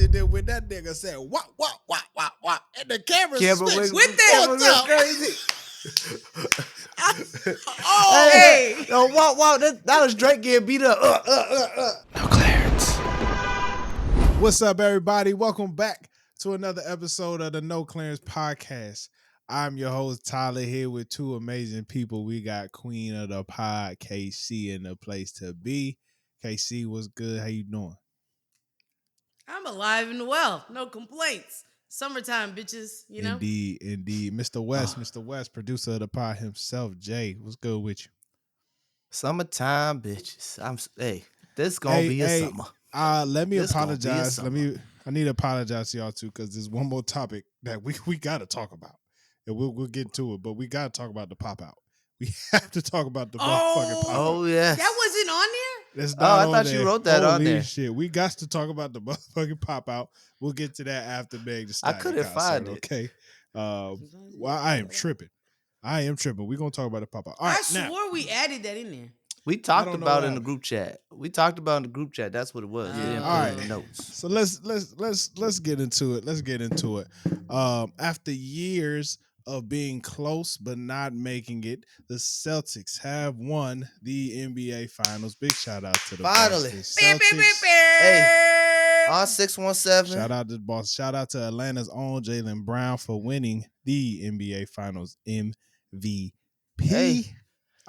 And then when that nigga said, wop, and the camera switched with that crazy. Hey, yo, wow, that was Drake getting beat up. No clearance. What's up, everybody? Welcome back to another episode of the No Clearance Podcast. I'm your host, Tyler, here with two amazing people. We got Queen of the Pod, KC, in the place to be. KC, what's good? How you doing? I'm alive and well. No complaints. Summertime, bitches, you know? Indeed. Mr. West, producer of the pod himself, Jay. What's good with you? Summertime, bitches. Hey, this gonna be a summer. Let me This apologize. gonna be a summer. I need to apologize to y'all too, because there's one more topic that we gotta talk about. And we'll get to it, but we gotta talk about the pop out. We have to talk about the motherfucking pop out. Oh yeah. That wasn't on there? I thought you wrote that on there. Shit. We got to talk about the motherfucking pop out. We'll get to that after Meg Thee I Stallion couldn't find it. Okay. Well, I am tripping. We're gonna talk about the pop out. All right, I swore we added that in there. We talked about it in the group chat. That's what it was. We didn't all put it right. in the notes. So let's get into it. After years of being close but not making it, the Celtics have won the NBA Finals. Big shout out to the Finally. Boston Celtics. Hey, on 617. Shout out to Boston. Shout out to Atlanta's own Jalen Brown for winning the NBA Finals MVP. Hey.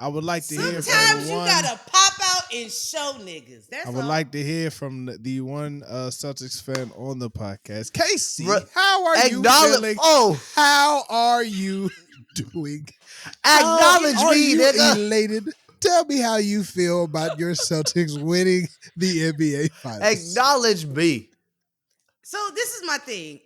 I would like to hear from Sometimes the you one. gotta pop out and show niggas. That's I would all. like to hear from the one Celtics fan on the podcast. Casey, How are you feeling? How are you doing? Acknowledge Are me, you nigga. elated? Tell me how you feel about your Celtics winning the NBA Finals. Acknowledge me. So this is my thing.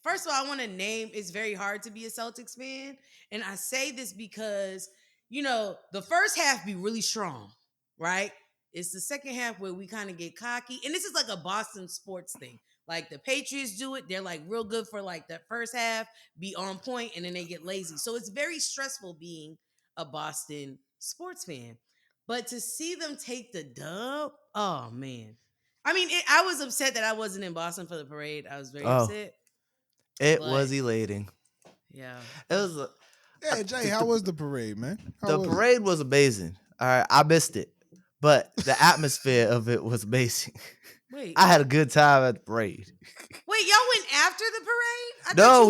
First of all, I want to name, it's very hard to be a Celtics fan. And I say this because, the first half be really strong, right? It's the second half where we kind of get cocky. And this is like a Boston sports thing. Like the Patriots do it. They're like real good for like that first half, be on point, and then they get lazy. So it's very stressful being a Boston sports fan. But to see them take the dub, oh man. I mean, I was upset that I wasn't in Boston for the parade. I was very upset. It was elating. Yeah. It was. Yeah, Jay, how was the parade, man? The parade was amazing. All right, I missed it, but the atmosphere of it was amazing. Wait, I had a good time at the parade. Wait, y'all went after the parade? No,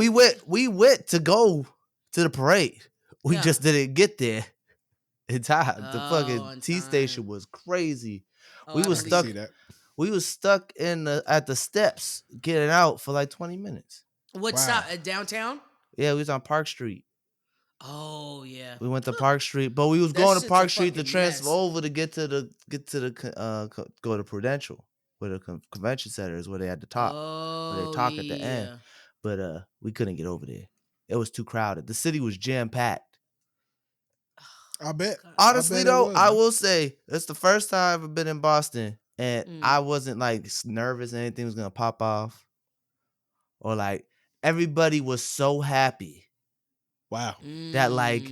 we went to go to the parade. We just didn't get there in time. The fucking T station was crazy. We was stuck. We was stuck at the steps getting out for like 20 minutes. What stop? Downtown? Yeah, we was on Park Street. Oh yeah. We went to Park Street, but we was going to Park Street to transfer over to go to Prudential, where the convention center is, where they had the top, where they talk at the end. But we couldn't get over there. It was too crowded. The city was jam packed. I bet. Honestly, I will say it's the first time I've been in Boston, and I wasn't like nervous anything was gonna pop off, or like everybody was so happy. Wow. That like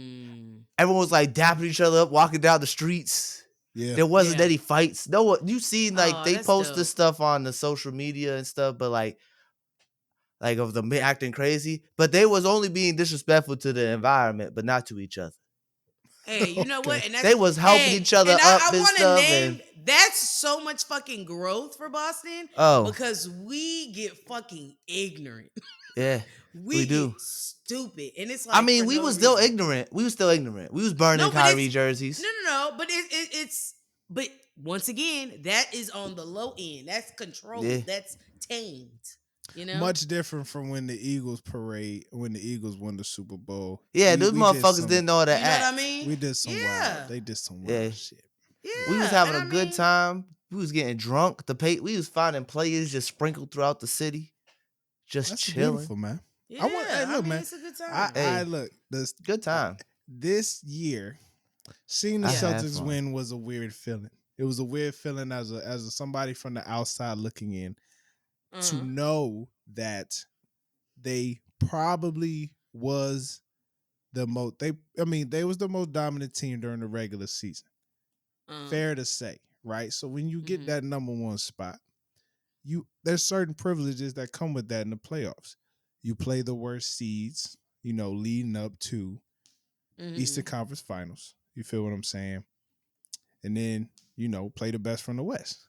everyone was like dapping each other up, walking down the streets. Yeah. There wasn't any fights. No one. You seen like they post this stuff on the social media and stuff, but like of them acting crazy. But they was only being disrespectful to the environment, but not to each other. Hey, you know what? And they was helping each other up and stuff. That's so much fucking growth for Boston. Because we get fucking ignorant. Yeah, we do. Get stupid, and it's like, I mean, we was still ignorant. We was burning Kyrie jerseys. No. But but once again, that is on the low end. That's controlled. Yeah. That's tamed. Much different from when the Eagles won the Super Bowl. Yeah, those motherfuckers didn't know how to act. You know what I mean? We did some wild. They did some wild shit. Yeah, we was having a good time. We was getting drunk. We was finding players just sprinkled throughout the city, just chilling. Beautiful, man. Yeah, man. It's a good time. Look, this good time. This year, seeing the Celtics win was a weird feeling. It was a weird feeling as somebody from the outside looking in. To know that they probably was they was the most dominant team during the regular season. Fair to say, right? So when you get that number one spot, there's certain privileges that come with that in the playoffs. You play the worst seeds, leading up to Eastern Conference Finals. You feel what I'm saying? And then, play the best from the West.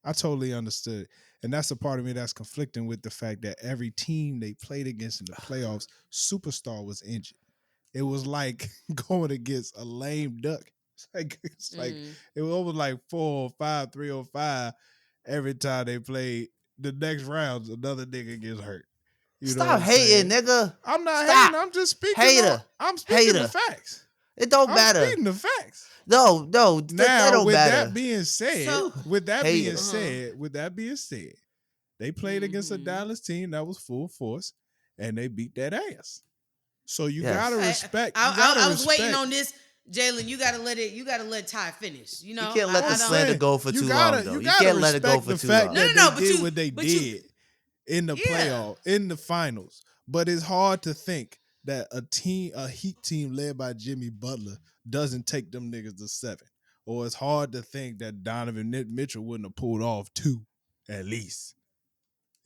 I totally understood. And that's a part of me that's conflicting with the fact that every team they played against in the playoffs, superstar was injured. It was like going against a lame duck. It's like it was almost like 4-5, 3-5 every time they played. The next round, another nigga gets hurt. Stop hating, nigga. I'm not hating. I'm just speaking. I'm speaking the facts. It don't matter. I'm speaking the facts. No. Now, that don't with matter. that being said, with that being said, they played against a Dallas team that was full force, and they beat that ass. So you gotta respect. I was waiting on this, Jalen. You gotta let Ty finish. You can't let the slander go for too long, though. You can't let it go for too long. No, but did what they did in the playoff, in the finals. But it's hard to think that a Heat team led by Jimmy Butler doesn't take them niggas to 7. Or it's hard to think that Donovan Mitchell wouldn't have pulled off 2 at least.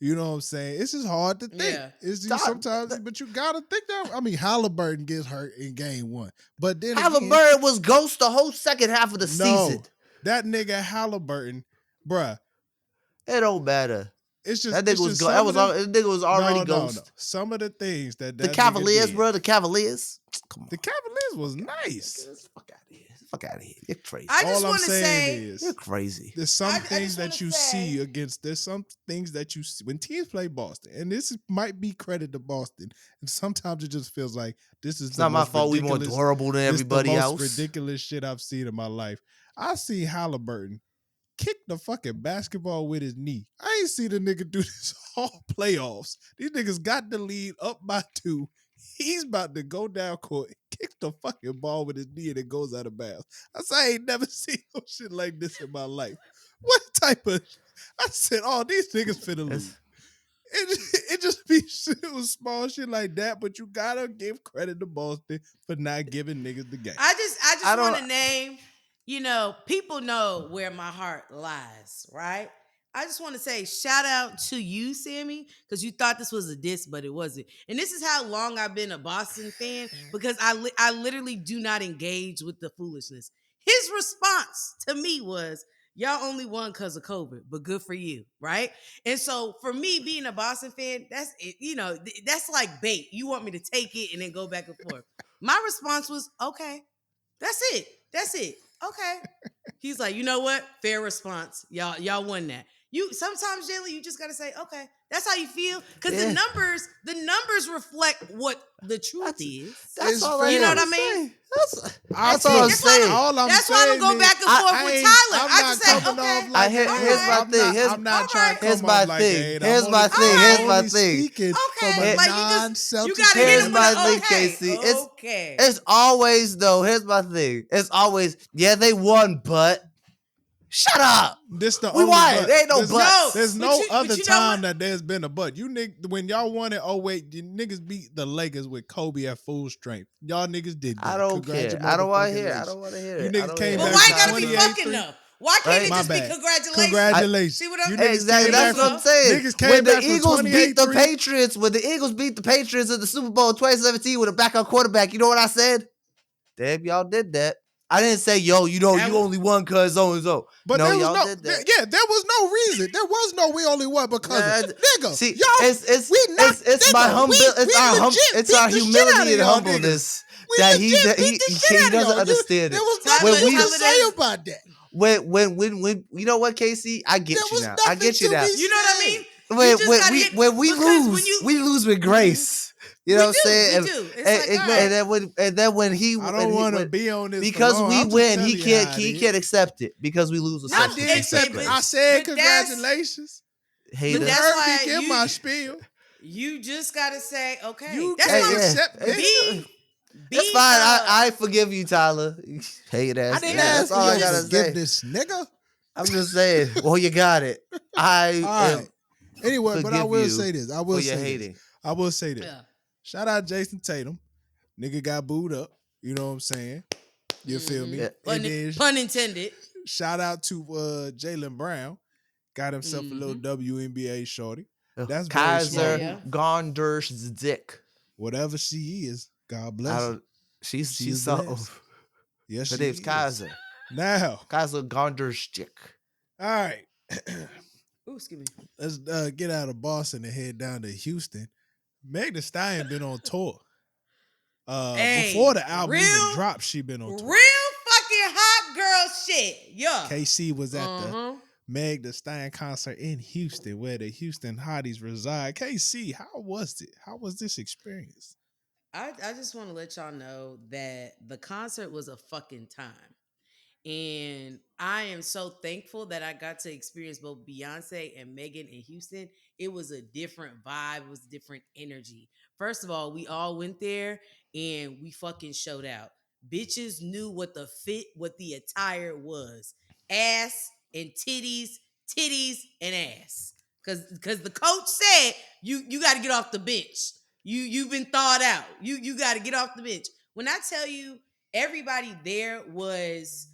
You know what I'm saying? It's just hard to think. Yeah. It's just sometimes, but you gotta think that. I mean, Halliburton gets hurt in game 1, but then Halliburton was ghost the whole second half of the season. That nigga Halliburton, bruh. It don't matter. It's just that nigga was ghost. That nigga was already ghost. No. Some of the things that the Cavaliers, bro. The Cavaliers. Come on. The Cavaliers was nice. Fuck out of here. You're crazy. I just want to say you're crazy. There's some things that you see against. There's some things that you see when teams play Boston, and this might be credit to Boston. And sometimes it just feels like this is not my fault. We more durable than everybody else. Most ridiculous shit I've seen in my life. I see Halliburton kick the fucking basketball with his knee. I ain't see the nigga do this all playoffs. These niggas got the lead up by 2. He's about to go down court, kick the fucking ball with his knee, and it goes out of bounds. I ain't never seen no shit like this in my life. What type of... I said, these niggas finna lose. It just be small shit like that, but you gotta give credit to Boston for not giving niggas the game. I just want to name, people know where my heart lies, right? I just want to say shout out to you, Sammy, because you thought this was a diss, but it wasn't. And this is how long I've been a Boston fan, because I literally do not engage with the foolishness. His response to me was, y'all only won because of COVID, but good for you, right? And so for me, being a Boston fan, that's it, that's like bait. You want me to take it and then go back and forth. My response was, okay, that's it. Okay. He's like, you know what? Fair response. Y'all won that. Sometimes, Jalen, you just gotta say, okay, that's how you feel, because the numbers reflect what the truth is. That's all you know what I mean. That's all I'm saying. That's why I don't go back and forth with Tyler. I just say, okay. Here's my thing. I'm not trying to come Here's my like thing. that. Here's my thing. Here's my thing. Okay, like you gotta hit him my with thing, Casey. It's always though. Here's my thing. It's always they won, but. Shut up. We won. There ain't no but. There's no other time that there's been a but. You niggas, when y'all won it, you niggas beat the Lakers with Kobe at full strength. Y'all niggas did that. I don't care. I don't want to hear it. You niggas came back. But why gotta be fucking up? Why can't it just be congratulations? Congratulations. See what I'm saying? Exactly. That's what I'm saying. When the Eagles beat the Patriots in the Super Bowl in 2017 with a backup quarterback, you know what I said? Damn, y'all did that. I didn't say, you only won because so. But no, there was y'all did that. there was no reason. There was no we only won because nigga. See, it's our humility and humbleness that he doesn't understand it. There was nothing to say about that. When you know what, KC? I get you now. I get you now. You know what I mean? When we lose, we lose with grace. You know what I'm saying? We do. And then when he, I don't want to be on this because we win, he can't accept it because we lose. I did accept it. I said congratulations. Hey, that's why you my spiel. You just gotta say okay. You that's can't accept it. That's fine. I forgive you, Tyler. Hate ass. I didn't ask for your forgiveness, nigga. I'm just saying. Well, you got it. Anyway, but I will say this. I will say this. Yeah. Shout out Jason Tatum. Nigga got booed up. You know what I'm saying? You feel me? Pun intended. Shout out to Jaylen Brown. Got himself a little WNBA shorty. That's Kaiser Gonderzik. Whatever she is, God bless her. She's so. Yes, her name's Kaiser. Now, Kaiser Gonderzik. All right. Ooh, excuse me. Let's get out of Boston and head down to Houston. Meg Thee Stallion been on tour. Before the album even dropped, she been on tour. Real fucking hot girl shit. Yeah. KC was at the Meg Thee Stallion concert in Houston, where the Houston Hotties reside. KC, how was it? How was this experience? I just want to let y'all know that the concert was a fucking time. And I am so thankful that I got to experience both Beyonce and Megan in Houston. It was a different vibe. It was a different energy. First of all, we all went there and we fucking showed out. Bitches knew what the attire was. Ass and titties and ass. Cause the coach said you got to get off the bench. You've been thawed out. You got to get off the bench. When I tell you everybody there was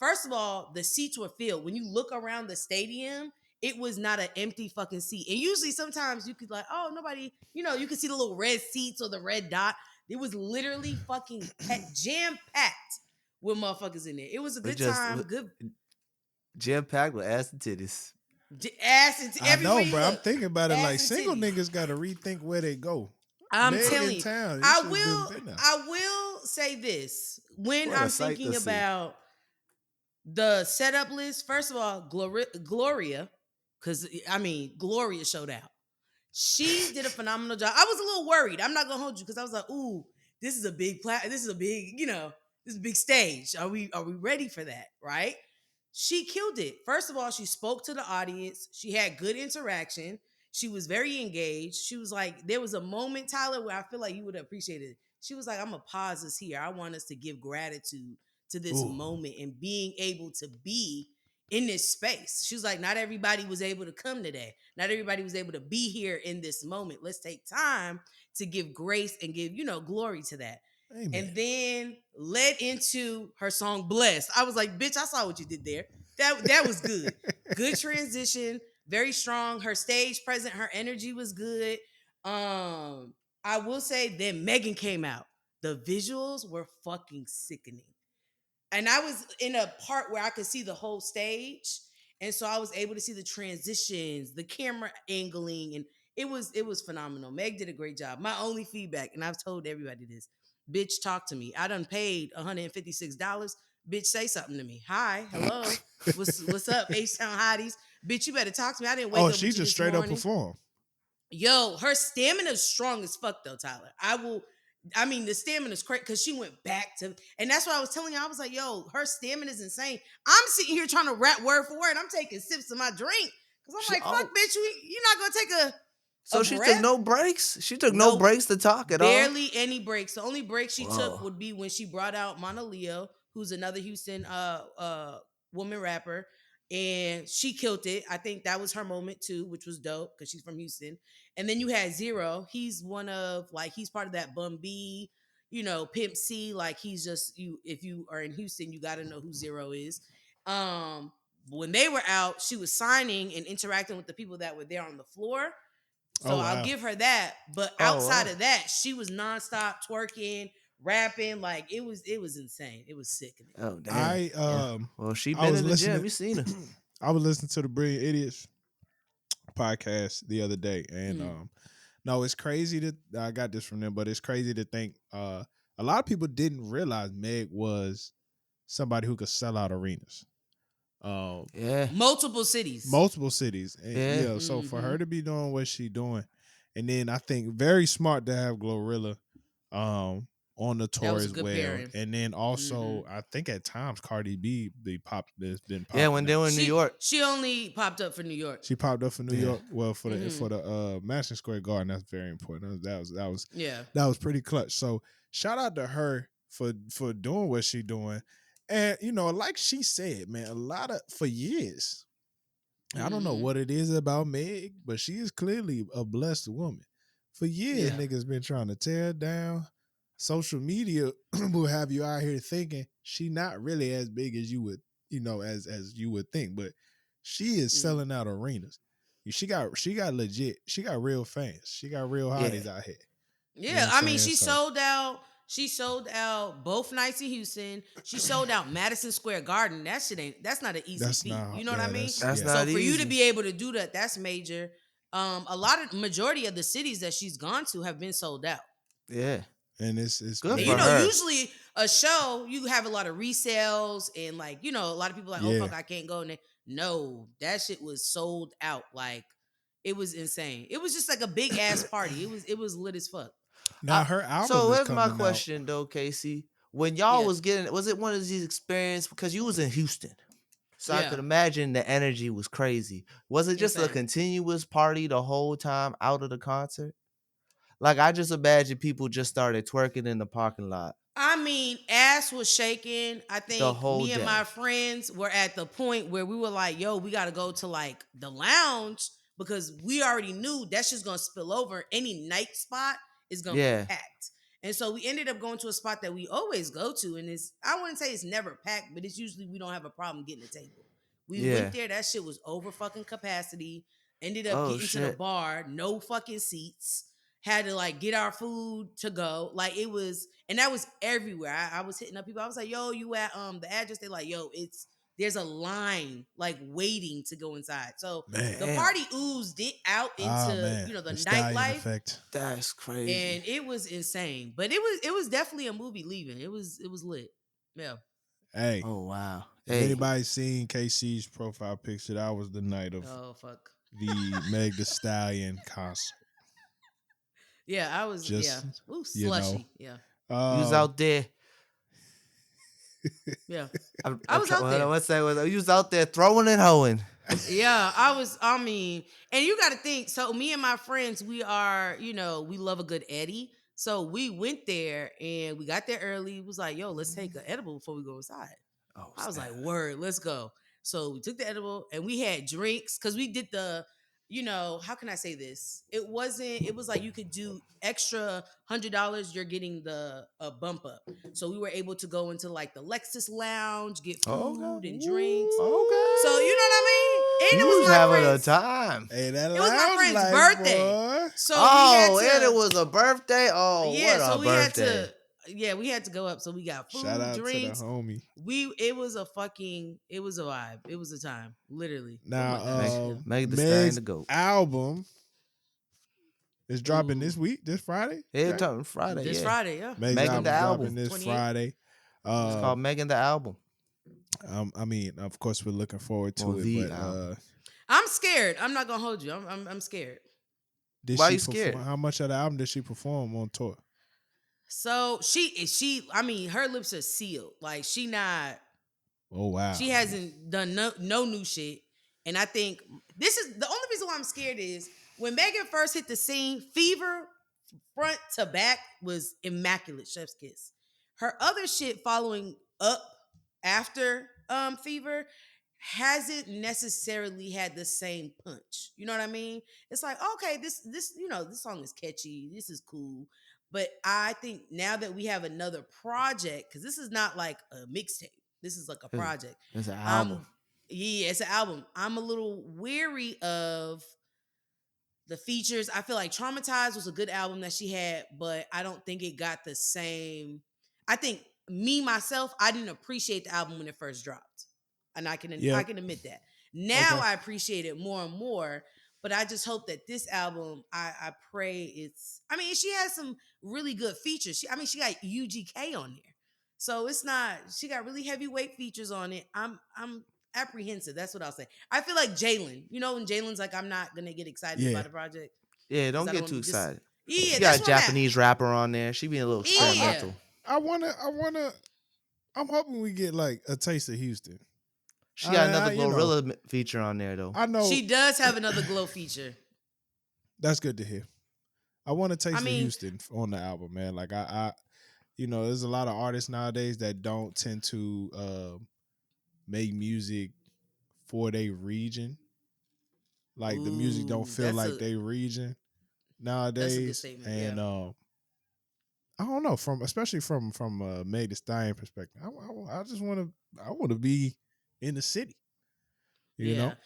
first of all, the seats were filled. When you look around the stadium, it was not an empty fucking seat. And usually sometimes you could oh, nobody, you could see the little red seats or the red dot. It was literally fucking jam-packed with motherfuckers in there. It was a good time. Good jam-packed with ass and titties. Ass and I know, bro. I'm thinking about it like single niggas got to rethink where they go. I'm telling you. I will say this. When I'm thinking about the setup list, first of all, Gloria, because Gloria showed out. She did a phenomenal job. I was a little worried. I'm not gonna hold you because I was like, "Ooh, this is a big this is a big, this is a big stage. Are we ready for that?" Right? She killed it. First of all, she spoke to the audience. She had good interaction. She was very engaged. She was like, there was a moment, Tyler, where I feel like you would appreciate it. She was like, "I'm gonna pause this here. I want us to give gratitude to this moment and being able to be in this space." She was like, not everybody was able to come today. Not everybody was able to be here in this moment. Let's take time to give grace and give, glory to that. Amen. And then led into her song Blessed. I was like, bitch, I saw what you did there. That was good. Good transition, very strong. Her stage presence, her energy was good. I will say then Megan came out. The visuals were fucking sickening. And I was in a part where I could see the whole stage. And so I was able to see the transitions, the camera angling, and it was phenomenal. Meg did a great job. My only feedback, and I've told everybody this, bitch, talk to me. I done paid $156. Bitch, say something to me. Hi, hello. What's up, H-Town Hotties? Bitch, you better talk to me. I didn't wake up with you this morning. Oh, she just straight up perform. Yo, her stamina's strong as fuck though, Tyler. The stamina's crazy because she went back to, and that's what I was telling you. I was like, yo, her stamina's insane. I'm sitting here trying to rap word for word. I'm taking sips of my drink because I'm like, fuck, bitch, you're not going to take a So she took no breaks? She took no breaks to talk at all? Barely any breaks. The only break she took would be when she brought out Mana Leo, who's another Houston woman rapper. And she killed it. I think that was her moment too, which was dope because she's from Houston. And then you had Zero. He's one of he's part of that Bun B, Pimp C. Like he's just if you are in Houston, you got to know who Zero is. When they were out, she was signing and interacting with the people that were there on the floor. So I'll give her that. But outside of that, she was nonstop twerking, rapping. Like it was insane. It was sickening. Oh damn. Well, she been in the gym. You seen her. I was listening to the Brilliant Idiots podcast the other day, and no, it's crazy that I got this from them, but it's crazy to think a lot of people didn't realize Meg was somebody who could sell out arenas. Multiple cities. And, so for her to be doing what she doing, and then I think very smart to have Glorilla on the tour as well. Pairing. And then also I think at times Cardi B has been popping. Yeah, when they were in New York. She only popped up for New York. She popped up for New York. Well, for the Madison Square Garden, that's very important. That was pretty clutch. So shout out to her for doing what she doing. And, like she said, man, for years, I don't know what it is about Meg, but she is clearly a blessed woman. For years, niggas been trying to tear her down. Social media will have you out here thinking she not really as big as you would, as you would think. But she is selling out arenas. She got legit. She got real fans. She got real hotties out here. Yeah, you know I mean, she sold out. She sold out both nights in Houston. She sold out Madison Square Garden. That's not an easy feat. You know what I mean? That's so not for easy. you to be able to do that, that's major. Majority of the cities that she's gone to have been sold out. Yeah. And it's good. And, usually a show, you have a lot of resales and like, a lot of people like, oh fuck, I can't go. And no, that shit was sold out. Like, it was insane. It was just like a big ass party. It was lit as fuck. Now her album. So here's my question though, KC. When y'all was it one of these experiences because you was in Houston? So I could imagine the energy was crazy. Was it just a continuous party the whole time out of the concert? Like, I just imagine people just started twerking in the parking lot. I mean, ass was shaking. I think me and my friends were at the point where we were like, yo, we got to go to like the lounge because we already knew that's just going to spill over. Any night spot is going to be packed. And so we ended up going to a spot that we always go to. And I wouldn't say it's never packed, but it's usually we don't have a problem getting a table. We went there. That shit was over fucking capacity. Ended up getting to the bar. No fucking seats. Had to like get our food to go. Like it was, and that was everywhere. I was hitting up people. I was like, yo, you at the address? They like, yo, there's a line like waiting to go inside. So the party oozed it out into the nightlife. That's crazy. And it was insane. But it was definitely a movie leaving. It was lit. Yeah. Hey. Oh wow. If anybody seen KC's profile picture, that was the night of the Meg Thee Stallion concert. Yeah, I was Ooh, slushy. Yeah. You was out there. Yeah. I was out there. What's that? You was out there throwing and hoeing. Yeah, I mean, and you got to think, so me and my friends, we are, we love a good Eddie. So we went there and we got there early. It was like, yo, let's take an edible before we go inside. Oh, I was like, word, let's go. So we took the edible and we had drinks because we did the, how can I say this? It was like you could do extra $100. You're getting the bump up. So we were able to go into like the Lexus Lounge, get food and drinks. Okay. So you know what I mean? And it was having a time. Hey, that it was my friend's birthday. Boy. So and it was a birthday. Oh, yeah. What so a we birthday. had to. Yeah, we had to go up. So we got food, Shout out drinks. to the homie. It was a vibe. It was a time, literally. Now, Meg Thee Stallion the GOAT album is dropping this week, this Friday. Yeah, dropping Friday. This Friday, yeah. Megan the album dropping this Friday. It's called Megan the Album. I mean, of course, we're looking forward to it, but I'm scared. I'm not gonna hold you. I'm scared. Why are you scared? How much of the album did she perform on tour? So she. I mean, her lips are sealed. Like she not. Oh wow. She hasn't done no new shit, and I think this is the only reason why I'm scared is when Megan first hit the scene. Fever, front to back, was immaculate. Chef's kiss. Her other shit following up after Fever hasn't necessarily had the same punch. You know what I mean? It's like, okay, this this song is catchy. This is cool. But I think now that we have another project, because this is not like a mixtape. This is like a project. It's an album. It's an album. I'm a little weary of the features. I feel like Traumatized was a good album that she had, but I don't think it got the same. I think myself, I didn't appreciate the album when it first dropped. And I can admit that. Now I appreciate it more and more. But I just hope that this album, I pray it's. I mean, she has some really good features. She got UGK on there, so it's not. She got really heavyweight features on it. I'm apprehensive. That's what I'll say. I feel like Jalen. When Jalen's like, I'm not gonna get excited about the project. Yeah, don't get too excited. Yeah, she got a Japanese rapper on there. She being a little experimental. I'm hoping we get like a taste of Houston. She got another Glorilla feature on there, though. I know she does have another Glow feature. That's good to hear. I want to taste the Houston on the album, man. Like I, there's a lot of artists nowadays that don't tend to make music for their region. Like the music don't feel like they region nowadays. That's a good statement. And I don't know, especially from Meg Thee Stallion perspective. I want to be in the city. You know? And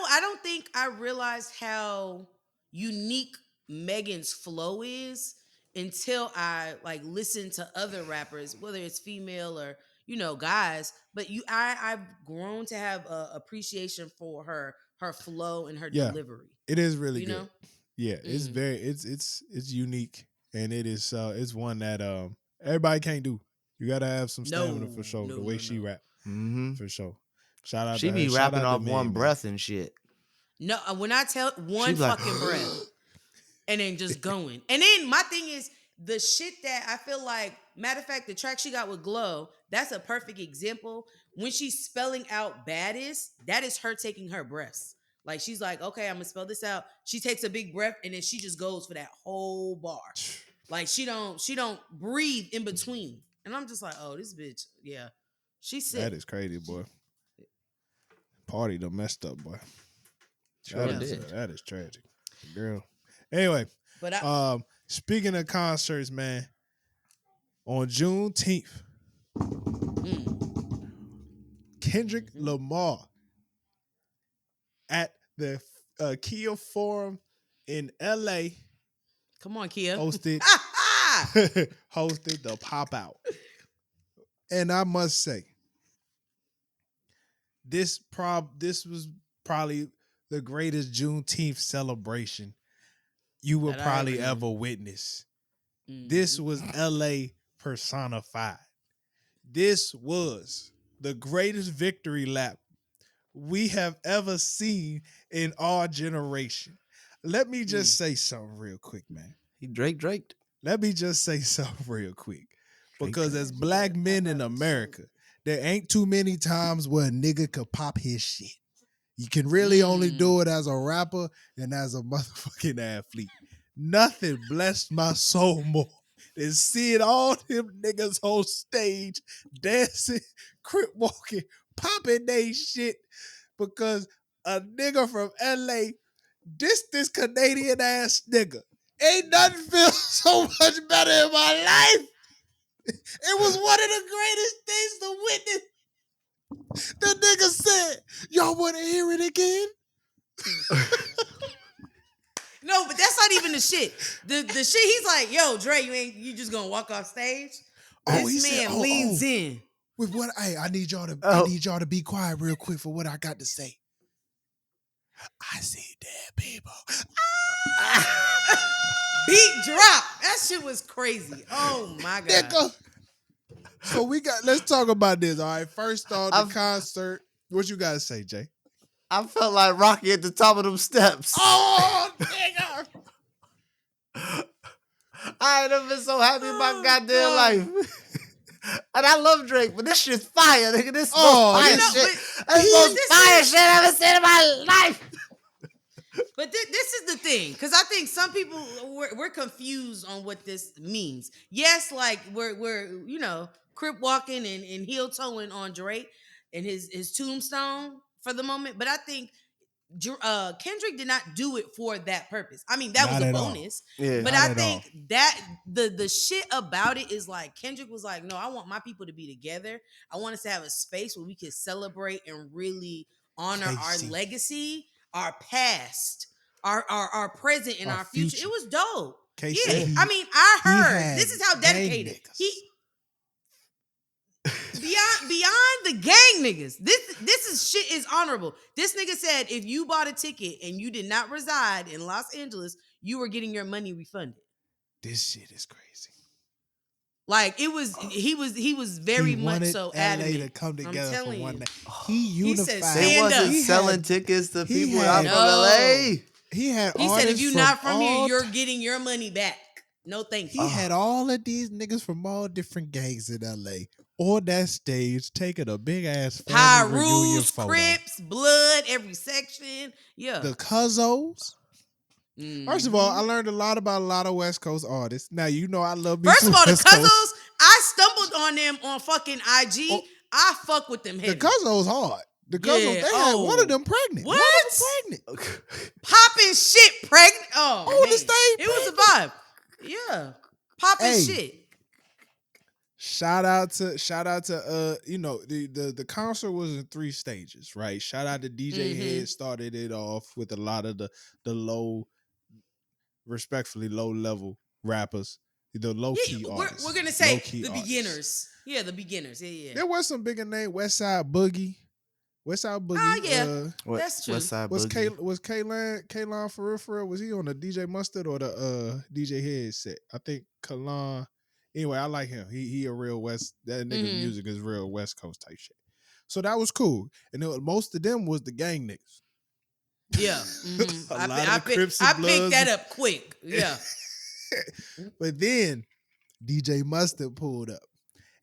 I don't think I realized how unique Megan's flow is until I like listen to other rappers, whether it's female or guys. But I've grown to have a appreciation for her flow and her delivery. It is really good. Yeah, it's very it's unique, and it is it's one that everybody can't do. You gotta have some stamina for sure. The way she rap, for sure. Shout out. She to be her. rapping Shout out off to one Meg, breath and shit. No, when I tell one fucking breath, and then just going, and then my thing is the shit that I feel like. Matter of fact, the track she got with Glow, that's a perfect example. When she's spelling out baddest, that is her taking her breaths. Like she's like, okay, I'm gonna spell this out. She takes a big breath and then she just goes for that whole bar. Like she don't breathe in between. And I'm just like, oh, this bitch, she's sick. That is crazy, boy. Party done messed up, boy. Sure did. That is tragic, girl. Anyway, but speaking of concerts, man, on Juneteenth, Kendrick Lamar at the Kia Forum in LA. Come on, Kia. Hosted the pop out. And I must say, this was probably the greatest Juneteenth celebration you will probably ever witness. This was LA personified. This was the greatest victory lap we have ever seen in our generation. Let me just say something real quick, man. He Draked. Let me just say something real quick. Because as black men in America, there ain't too many times where a nigga could pop his shit. You can really only do it as a rapper and as a motherfucking athlete. Nothing blessed my soul more than seeing all them niggas on stage dancing, crip walking, popping they shit because a nigga from LA this Canadian ass nigga. Ain't nothing feel so much better in my life. It was one of the greatest things to witness. The nigga said, y'all want to hear it again? No, but that's not even the shit. The shit, he's like, yo, Dre, you just gonna walk off stage? This man leans in. With what I need y'all to be quiet real quick for what I got to say. I see dead people. Beat drop. That shit was crazy. Oh my God. Nigga. So let's talk about this. All right. First off, the concert. What you gotta say, Jay? I felt like Rocky at the top of them steps. Oh, nigga. I ain't never been so happy in my goddamn life. And I love Drake, but this shit's fire, nigga. This is fire shit. That's the most fire shit I've ever seen in my life. But this is the thing, because I think some people we're confused on what this means. Yes, like we're crip walking and heel toeing on Drake and his tombstone for the moment, but I think Kendrick did not do it for that purpose. I mean, that was a bonus. Yeah, but I think that the shit about it is like Kendrick was like, no, I want my people to be together. I want us to have a space where we can celebrate and really honor our legacy, our past, our present, and our future. It was dope. KC, yeah, I mean, I heard this is how dedicated he. Beyond the gang niggas, this is shit is honorable. This nigga said if you bought a ticket and you did not reside in Los Angeles, you were getting your money refunded. This shit is crazy. Like it was, he was very much so adamant to come together for one night. He unified. He said, they wasn't selling tickets to people out from LA. He said if you're not from here, you're getting your money back. No thank you. He had all of these niggas from all different gangs in LA on that stage taking a big ass family reunion photo. Crips, blood, every section. Yeah. The Cuzzos. First of all, I learned a lot about a lot of West Coast artists. Now, you know I love me. First of all, the Cuzzos, I stumbled on them on fucking IG. I fuck with them heavy. The Cuzzos hard. The Cuzzos, they had one of them pregnant. What? One of them pregnant. Popping shit pregnant. Oh, on the stage. It was a vibe. Yeah. Popping shit. Shout out to the concert was in 3 stages, right? Shout out to DJ Head, started it off with a lot of the low, respectfully low level rappers, the low key artists. We're gonna say the beginners. Yeah, the beginners. Yeah. There was some bigger name, Westside Boogie. Oh yeah, that's true. Westside was Boogie. Was Kalon for real? Was he on the DJ Mustard or the DJ Head set? I think Kalon. Anyway, I like him. He a real West. That nigga's music is real West Coast type shit. So that was cool. And most of them was the gang niggas. Yeah. I picked that up quick. Yeah. But then DJ Mustard pulled up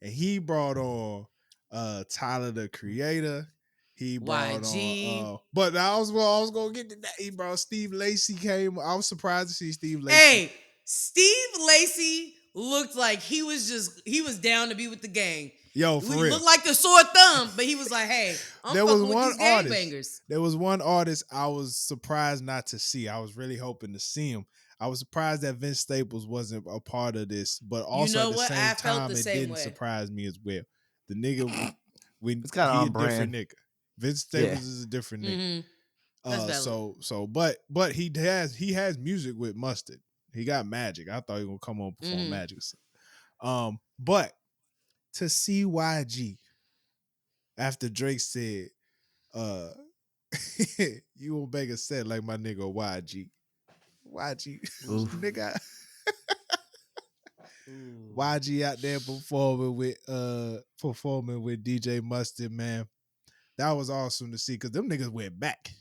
and he brought on Tyler the Creator. He brought on but I was gonna get to that. He brought Steve Lacy came. I was surprised to see Steve Lacy. Hey, Steve Lacy looked like he was down to be with the gang. Yo, for real. He looked like the sore thumb, but he was like, hey, I'm fucking with these gangbangers. There was one artist I was surprised not to see. I was really hoping to see him. I was surprised that Vince Staples wasn't a part of this, but also at the same time, it didn't surprise me as well. The nigga, it's kind of on brand. Different nigga. Vince Staples is a different nigga. But he has music with Mustard. He got Magic. I thought he was gonna come on and perform Magic. But to see YG after Drake said, you will make a set like my nigga YG. Nigga. YG out there performing with DJ Mustard, man. That was awesome to see because them niggas went back.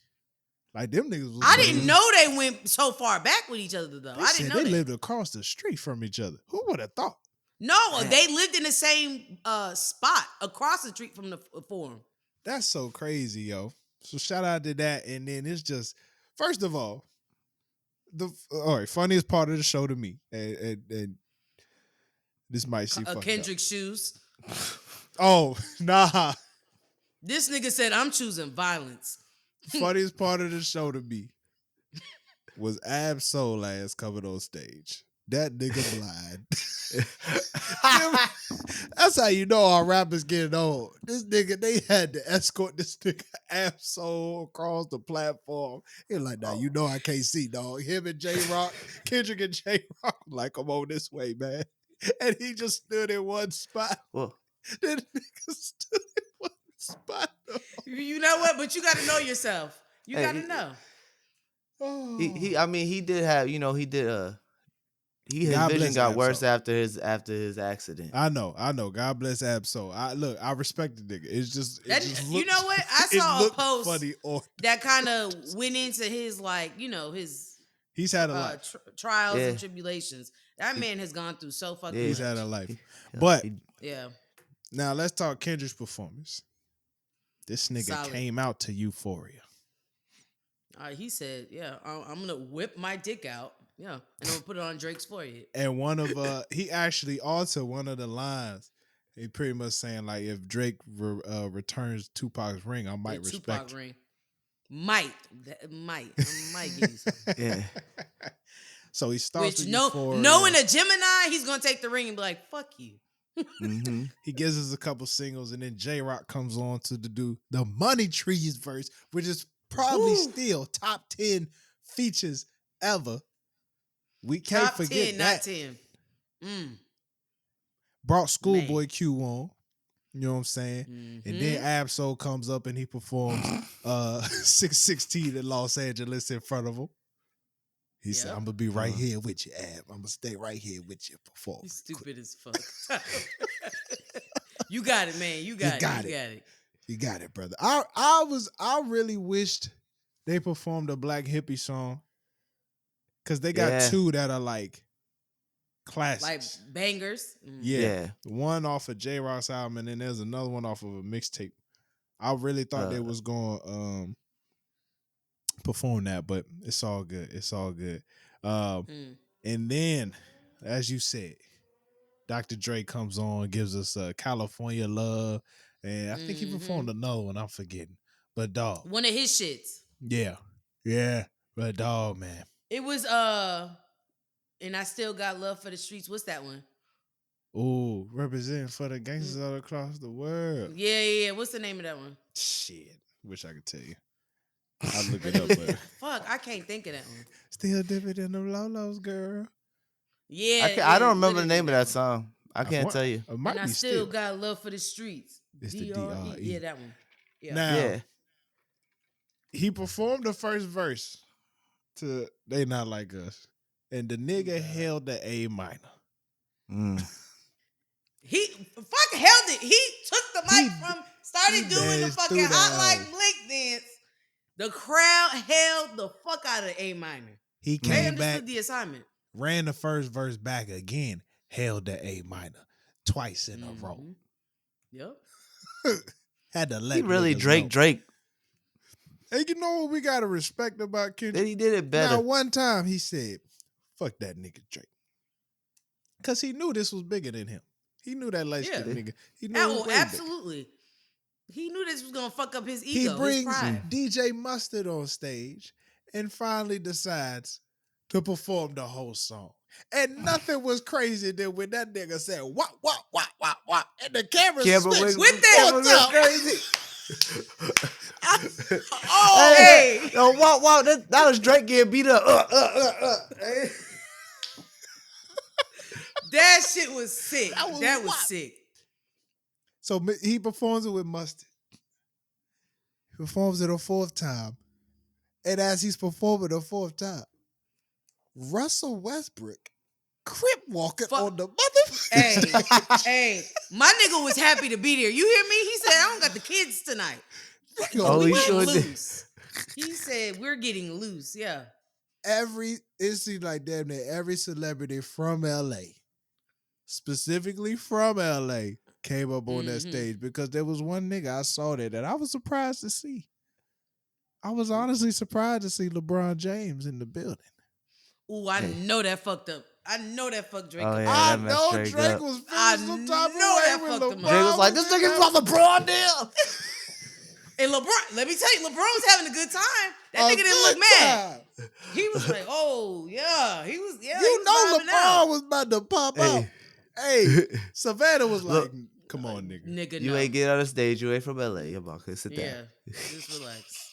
Like them niggas was I didn't know they went so far back with each other though. I didn't know they lived across the street from each other. Who would have thought? No, they lived in the same spot across the street from the Forum. That's so crazy, yo. So shout out to that. And then it's just, first of all, funniest part of the show to me, and this might seem Kendrick shoes. Oh, nah. This nigga said, I'm choosing violence. Funniest part of the show to me was Ab Soul ass coming on stage. That nigga blind. That's how you know our rappers getting old. This nigga, they had to escort this nigga Ab Soul across the platform. He like, nah, you know I can't see, dog. Him and J-Rock, Kendrick and J-Rock, like, come on this way, man. And he just stood in one spot. Well, that nigga stood in one spot. Though. You know what? But you got to know yourself. You got to know. He did have, his vision got worse after his accident. I know. God bless Ab-Soul. I respect the nigga. It's just you know what? I saw a post that kind of went into his he's had a life. Trials and tribulations. That man has gone through so fucking much. He's had a life. But now let's talk Kendrick's performance. This nigga came out to Euphoria. He said, I'm going to whip my dick out. Yeah, and I'm going to put it on Drake's forehead. And one of, he actually altered one of the lines. He pretty much saying, like, if Drake returns Tupac's ring, I might respect Tupac's ring. Might give you something. Yeah. So he starts with Euphoria. Knowing a Gemini, he's going to take the ring and be like, fuck you. Mm-hmm. He gives us a couple singles, and then J-Rock comes on to do the Money Trees verse, which is probably still top 10 features ever. We can't forget 10, that. Not 10. Brought Schoolboy Q on. You know what I'm saying? Mm-hmm. And then Ab-Soul comes up and he performs 616 in Los Angeles in front of him. He said, I'm going to be right here with you, Ab. I'm going to stay right here with you. Perform. He's stupid as fuck. You got it, man. You got it. You got it, brother. I really wished they performed a Black Hippie song. Because they got two that are like classics. Like bangers. Yeah. One off of J-Rock's album, and then there's another one off of a mixtape. I really thought they was going to perform that, but it's all good. It's all good. And then, as you said, Dr. Dre comes on, gives us California Love, and I think he performed another one. I'm forgetting. But dog. One of his shits. Yeah. But dog, man. It was and I Still Got Love for the Streets. What's that one? Oh, representing for the gangsters all across the world. Yeah. What's the name of that one? Shit. Wish I could tell you. I'll look it up. But fuck, I can't think of that one. Still dipping in them Lolos, girl. Yeah. I don't remember the name of that song. I can't tell you. It might and I be still got love for the streets. It's D-R-E. the D-R-E. Yeah, that one. Yeah. Now, he performed the first verse to They Not Like Us, and the nigga held the A minor. He fucking held it. He took the mic started doing the fucking Hot Like Blink dance. The crowd held the fuck out of the A minor. He came back, back, the assignment. Ran the first verse back again, held the A minor twice in a row. Yep. Had to let he really Drake. Hey, you know what we gotta respect about Kendrick? He did it better. Now, one time he said, "Fuck that nigga Drake," because he knew this was bigger than him. He knew that light skinned nigga. He knew absolutely. He knew this was gonna fuck up his ego. He brings DJ Mustard on stage and finally decides to perform the whole song. And nothing was crazier than when that nigga said, "Wop, wop, wop, wop, wop," and the camera switched with that. Was crazy. Hey. No, wow, that was Drake getting beat up. That shit was sick. That was sick. So he performs it with Mustard. He performs it a fourth time. And as he's performing the fourth time, Russell Westbrook crip walking on the motherfucker. Hey, my nigga was happy to be there. You hear me? He said, "I don't got the kids tonight." We sure loose. He said, "We're getting loose." Yeah. It seems like damn near every celebrity from LA, specifically from LA, came up on that stage, because there was one nigga I saw that I was surprised to see. I was honestly surprised to see LeBron James in the building. Ooh, I know that fucked up. I know that fucked Drake up. I know Drake was feeling some type of way with LeBron. Drake was like, "This nigga's from LeBron now." And LeBron, let me tell you, LeBron was having a good time. That nigga didn't look mad. He was like, "Oh yeah," he was. Yeah, you know LeBron was about to pop out. Hey, Savannah was like, "Come on, nigga. You ain't get on the stage. You ain't from LA. Come on, sit down." Yeah, just relax.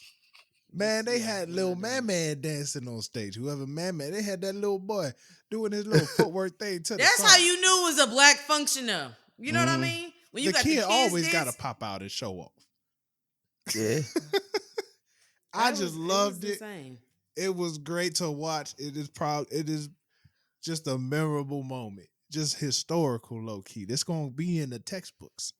Man, they had Lil Man dancing on stage. Whoever Man, they had that little boy doing his little footwork thing to That's the how you knew it was a black functioner. You know what I mean? When you got the kids always got to pop out and show off. Yeah. I just loved it. It was great to watch. It is just a memorable moment. Just historical, low key. It's gonna be in the textbooks.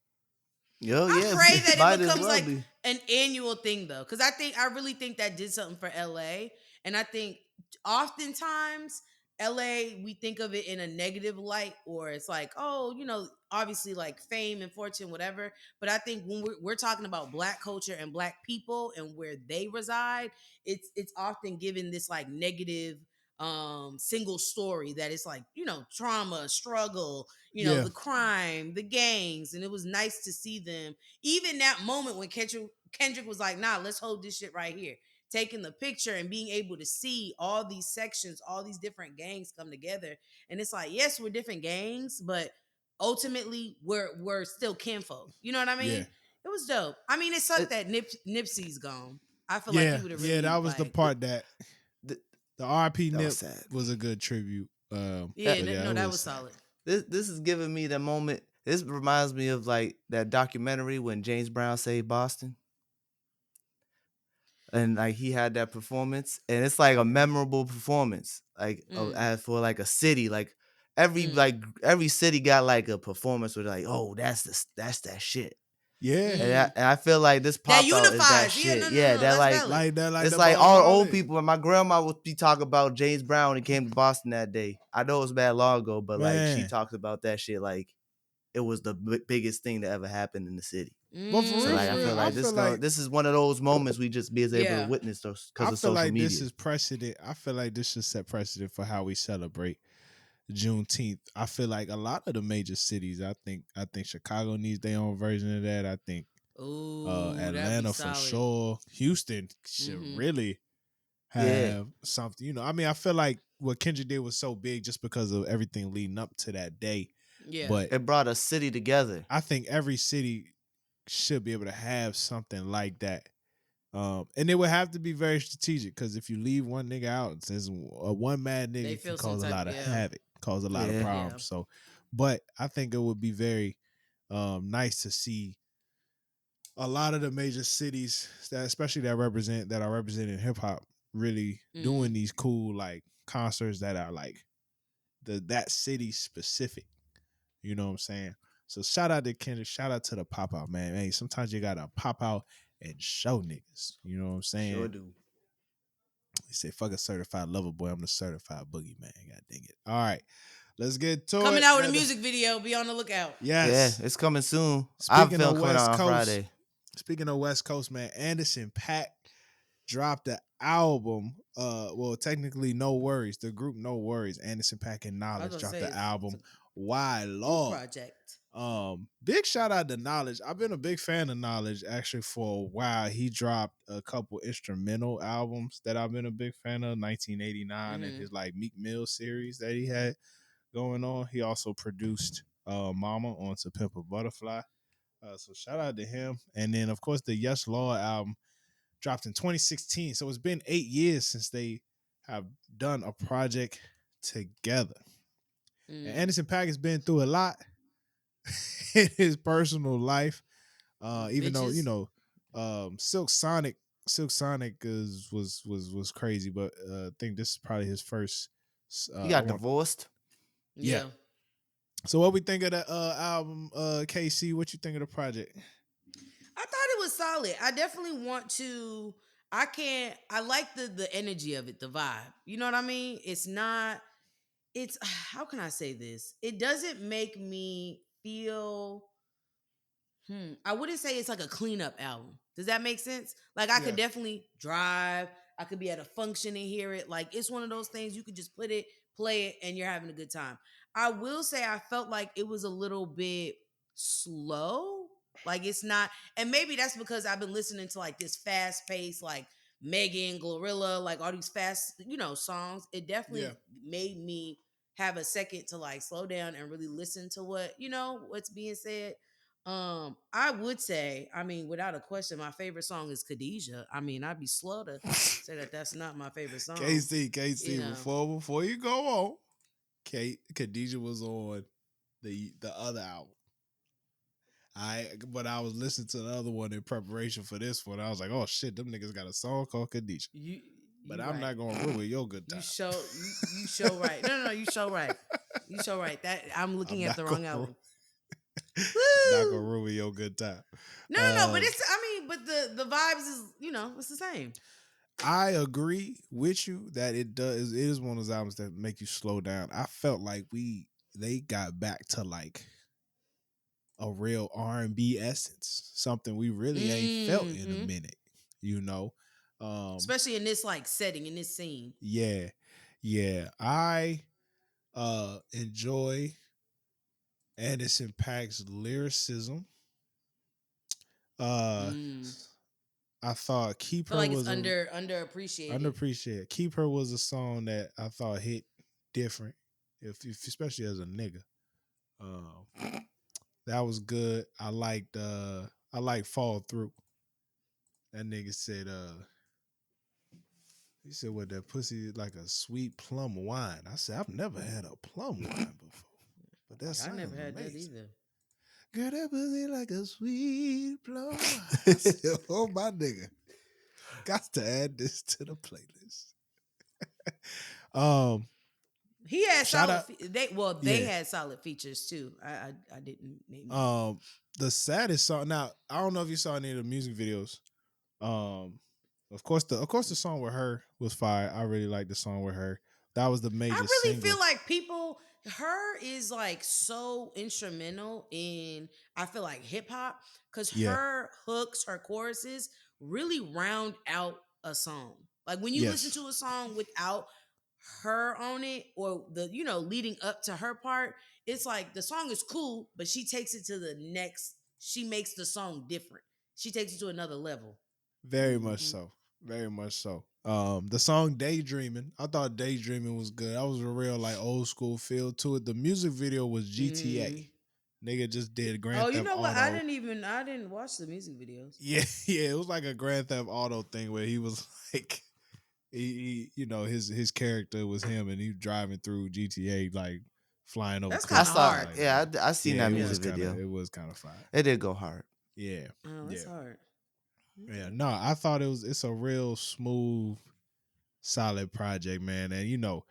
I pray that it becomes like an annual thing, though, because I really think that did something for LA, and I think oftentimes LA, we think of it in a negative light, or it's like, oh, obviously like fame and fortune, whatever. But I think when we're talking about black culture and black people and where they reside, it's often given this like negative single story that it's like, trauma, struggle, the crime, the gangs. And it was nice to see them, even that moment when Kendrick was like, "Nah, let's hold this shit right here," taking the picture and being able to see all these sections, all these different gangs come together. And it's like, yes, we're different gangs, but ultimately we're still kinfolk. You know what I mean? Yeah. It was dope. I mean, it sucked that Nipsey's gone. I feel like he would have really. Yeah, that was the part that the RP Nip was a good tribute. That was solid. This is giving me the moment. This reminds me of like that documentary when James Brown saved Boston. And like he had that performance, and it's like a memorable performance. Like as for like a city, like every city got like a performance where like, oh, that's that shit. Yeah, and I feel like this pop out is that shit. It's like all old people. And my grandma would be talking about James Brown when he came to Boston that day. I know it was bad long ago, but like she talked about that shit like it was the biggest thing that ever happened in the city. But for real, I feel like this is one of those moments we just be able to witness those because of social media. This is precedent. I feel like this should set precedent for how we celebrate Juneteenth. I feel like a lot of the major cities. I think Chicago needs their own version of that. I think Atlanta for sure. Houston should really have something. I mean, I feel like what Kendrick did was so big just because of everything leading up to that day. Yeah. But it brought a city together. I think every city should be able to have something like that. And it would have to be very strategic, because if you leave one nigga out, since a one mad nigga can cause a lot of havoc, cause a lot of problems. Yeah. So, but I think it would be very nice to see a lot of the major cities that, especially that are representing hip hop, really doing these cool like concerts that are like that city specific. You know what I'm saying? So shout out to Kendrick, shout out to the pop out, man. Hey, sometimes you gotta pop out and show niggas. You know what I'm saying? Sure do. He said, fuck a certified lover boy. I'm the certified boogie man. God dang it. All right. Let's get to it. Coming out with a music video. Be on the lookout. Yes. Yeah, it's coming soon. Speaking I of coming out West on Coast, Friday. Speaking of West Coast, man, Anderson Paak dropped the album. Well, technically, No Worries. The group No Worries, Anderson Paak and Knxwledge dropped the album. Why Law Project. Big shout out to Knxwledge. I've been a big fan of Knxwledge actually for a while. He dropped a couple instrumental albums that I've been a big fan of. 1989 and his like Meek Mill series that he had going on. He also produced Mama on To Pimp a Butterfly. So shout out to him. And then of course the Yes Lord album dropped in 2016. So it's been 8 years since they have done a project together. And Anderson Paak has been through a lot in his personal life. Even though, you know, Silk Sonic was crazy, but I think this is probably his first. He got divorced. Yeah. So what we think of that album, KC? What you think of the project? I thought it was solid. I definitely want to. I like the energy of it, the vibe. You know what I mean? It's not. It's how can I say this? It doesn't make me feel. I wouldn't say it's like a cleanup album. Does that make sense? Like I could definitely drive. I could be at a function and hear it. Like it's one of those things you could just put it, play it, and you're having a good time. I will say I felt like it was a little bit slow. Like it's not, and maybe that's because I've been listening to like this fast pace, like Megan, Glorilla, like all these fast, songs. It definitely made me have a second to like slow down and really listen to what's being said. I would say, I mean, without a question, my favorite song is Khadijah. I mean, I'd be slow to say that that's not my favorite song. KC, before you go on, Khadijah was on the other album. But I was listening to the other one in preparation for this one. I was like, oh shit, them niggas got a song called Khadijah. But I'm not gonna ruin your good time. You show right. No, you show right. You show right. That I'm looking at the wrong album. Not gonna ruin your good time. No, but but the vibes is, it's the same. I agree with you that it is one of those albums that make you slow down. I felt like they got back to like a real R&B essence, something we really ain't felt in a minute, especially in this like setting, in this scene. Yeah. I enjoy Anderson Paak's lyricism. I thought "Keep Her" was underappreciated. Underappreciated. "Keep Her" was a song that I thought hit different, if especially as a nigga. That was good. I liked "Fall Through." That nigga said, he said, "What, that pussy like a sweet plum wine?" I said, "I've never had a plum wine before, but that's I never had amazing. that either." Girl, that pussy like a sweet plum wine. I said, oh my nigga, got to add this to the playlist. He had solid. They had solid features too. I didn't name it. The saddest song. Now I don't know if you saw any of the music videos. Of course the song with H.E.R was fire. I really like the song with H.E.R. That was the major. I really single. feel like H.E.R is like so instrumental in, I feel like, hip hop, because her hooks, her choruses really round out a song. Like when you listen to a song without her on it, or the leading up to her part, it's like the song is cool, but she takes it to the next. She makes the song different. She takes it to another level. Very much so. Very much so. The song Daydreaming, I thought Daydreaming was good. That was a real like old school feel to it. The music video was GTA. Nigga just did Grand Oh, you Theft know what? Auto. I didn't watch the music videos. Yeah, yeah, it was like a Grand Theft Auto thing where he was like, you know, his character was him, and he driving through GTA like flying over. That's cliffs. kind of hard. Like Yeah, I seen that music kinda, video. it was kind of fire. It did go hard. Yeah, Oh, that's hard. Yeah, no, I thought it's a real smooth, solid project, man. And you know,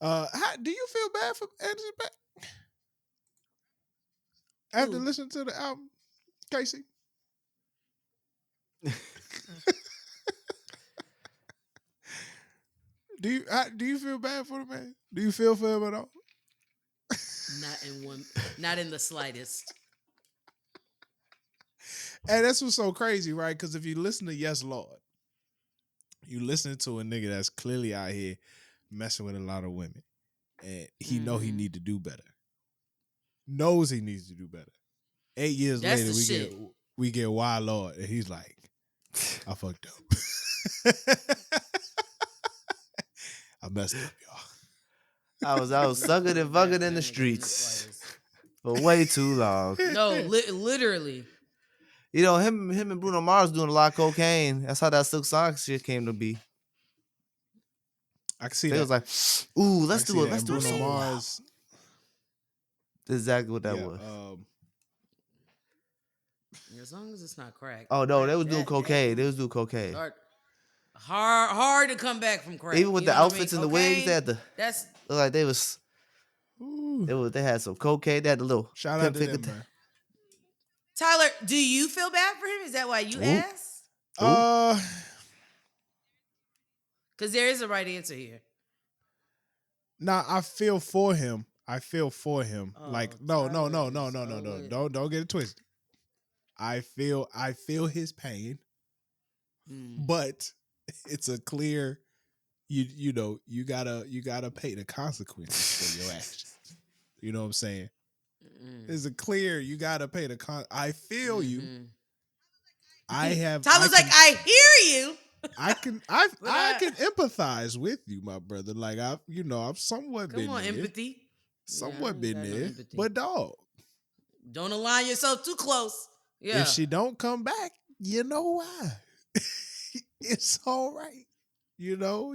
how do you feel bad for Anderson Paak after listening to the album, Casey? Do you feel bad for the man? Do you feel for him at all? Not in the slightest. And that's what's so crazy, right? Because if you listen to Yes Lord, you listen to a nigga that's clearly out here messing with a lot of women, and he know he need to do better. Knows he needs to do better. 8 years That's later, we get Wild Lord, and he's like, I fucked up. I messed up, y'all. I was sucking and fucking in the streets for way too long. No, literally. You know, him and Bruno Mars doing a lot of cocaine. That's how that Silk Sonic shit came to be. I can see they that. was like, ooh, let's do it. Let's do Bruno it. Mars. That's exactly what that was. As long as it's not crack. Oh no, they was doing cocaine. They was doing cocaine. Hard to come back from crack. Even with the outfits and the wigs, they had the. That's look like they was. They had some cocaine. They had a little. Shout out to them, man. Tyler, do you feel bad for him? Is that why you asked? Because there is a right answer here. Nah, I feel for him. Like no. Don't get it twisted. I feel his pain, but it's a clear. You know you gotta pay the consequences for your actions. You know what I'm saying? It's a clear. You gotta pay the I feel you. Tyler's like, I hear you. I can empathize with you, my brother. Like I've somewhat been there. Empathy. Somewhat been there. But dog. Don't align yourself too close. Yeah. If she don't come back, you know why. It's all right. You know,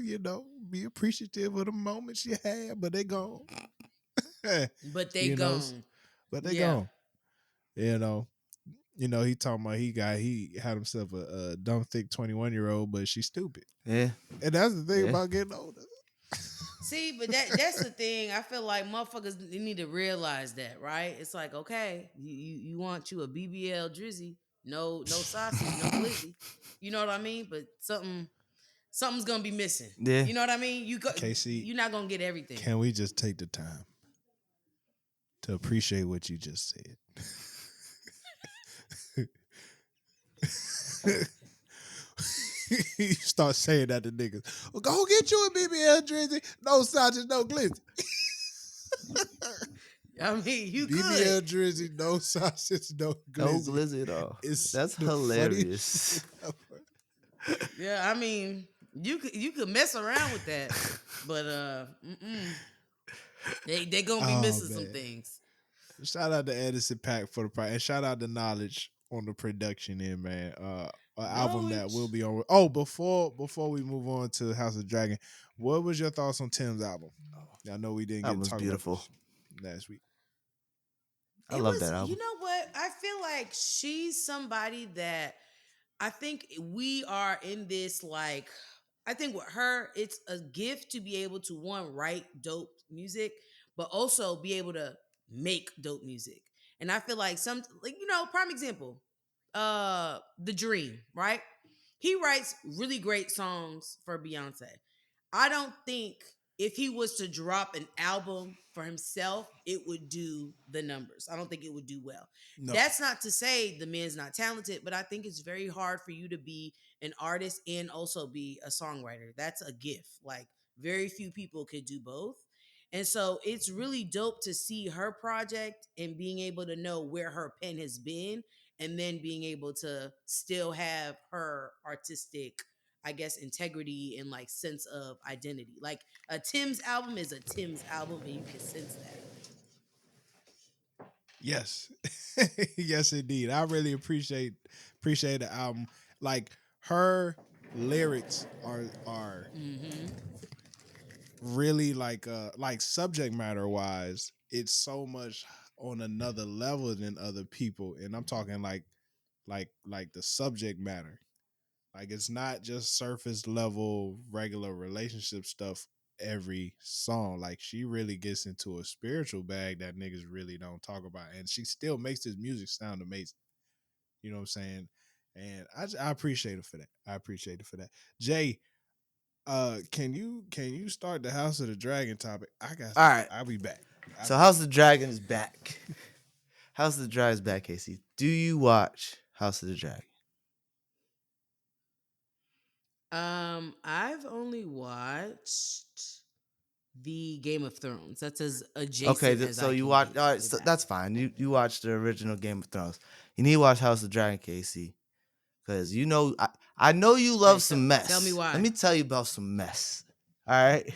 be appreciative of the moments you had, but they gone. But they gone. But they gone. He talking about he had himself a dumb, thick 21-year-old, but she's stupid. Yeah. And that's the thing about getting older. See, but that's the thing. I feel like motherfuckers need to realize that, right? It's like, okay, you want you a BBL Drizzy, no sausage, no glizzy. You know what I mean? But something's gonna be missing. Yeah. You know what I mean? KC, you're not gonna get everything. Can we just take the time to appreciate what you just said? You start saying that to niggas. Well, go get you a BBL Drizzy. No sausage, no glizzy. I mean, you BBL could. Drizzy, no sausage, no glizzy. No glizzy at all. That's hilarious. Yeah, I mean, you could mess around with that, but they gonna be missing some things. Shout out to Anderson Paak for the price, and shout out to Knxwledge on the production end, man. An album that will be on. Oh, before we move on to House of Dragon, what was your thoughts on Tim's album? I know we didn't get to talk beautiful about last week. I love that album. You know what? I feel like she's somebody that I think we are in this, like, I think with her, it's a gift to be able to, one, write dope music, but also be able to make dope music. And I feel like prime example, The Dream, right? He writes really great songs for Beyonce. I don't think if he was to drop an album for himself, it would do the numbers. I don't think it would do well. No. That's not to say the man's not talented, but I think it's very hard for you to be an artist and also be a songwriter. That's a gift. Like, very few people could do both. And so it's really dope to see her project and being able to know where her pen has been, and then being able to still have her artistic I guess, integrity and like sense of identity. Like a Tim's album is a Tim's album, and you can sense that. Yes. Yes, indeed. I really appreciate the album. Like her lyrics are really like subject matter wise, it's so much on another level than other people. And I'm talking like the subject matter. Like it's not just surface level regular relationship stuff every song. Like she really gets into a spiritual bag that niggas really don't talk about. And she still makes this music sound amazing. You know what I'm saying? And I appreciate it for that. I appreciate it for that. Jay, can you start the House of the Dragon topic? I got all right. I'll be back. So House of the Dragon is back. House of the Dragon is back, Casey. Do you watch House of the Dragon? I've only watched the Game of Thrones. That's as adjacent. Okay, so you watch. All right, so that's fine. You watched the original Game of Thrones. You need to watch House of the Dragon, Casey, because you know I know you love some mess. Tell me why. Let me tell you about some mess. All right.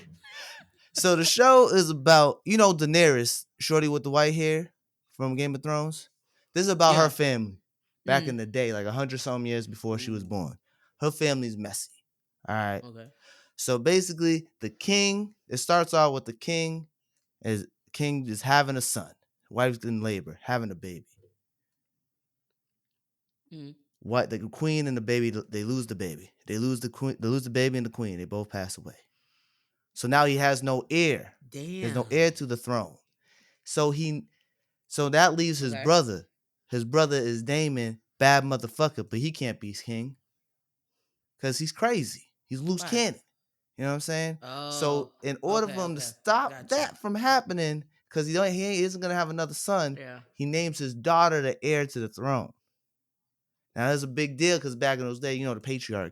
So the show is about Daenerys, shorty with the white hair from Game of Thrones. This is about her family back in the day, like 100-some years before she was born. Her family's messy. All right. Okay. So basically, the king. It starts out with the king is having a son, wife's in labor, having a baby. What the queen and the baby, they lose the baby. They lose the queen. They lose the baby and the queen. They both pass away. So now he has no heir. Damn. There's no heir to the throne. So that leaves his brother. His brother is Daemon, bad motherfucker, but he can't be king because he's crazy. He's loose cannon. You know what I'm saying? Oh, so in order for him to stop that from happening, because he isn't gonna have another son, he names his daughter the heir to the throne. Now that's a big deal because back in those days, the patriarchy.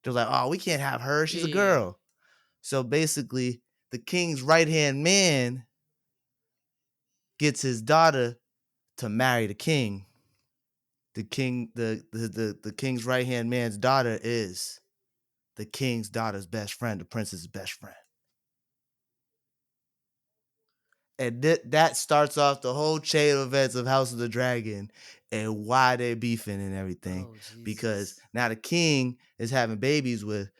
They're like, oh, we can't have her. She's a girl. So basically, the king's right-hand man gets his daughter to marry the king. The king's right-hand man's daughter is the king's daughter's best friend, the prince's best friend. And that starts off the whole chain of events of House of the Dragon and why they're beefing and everything. Because now the king is having babies with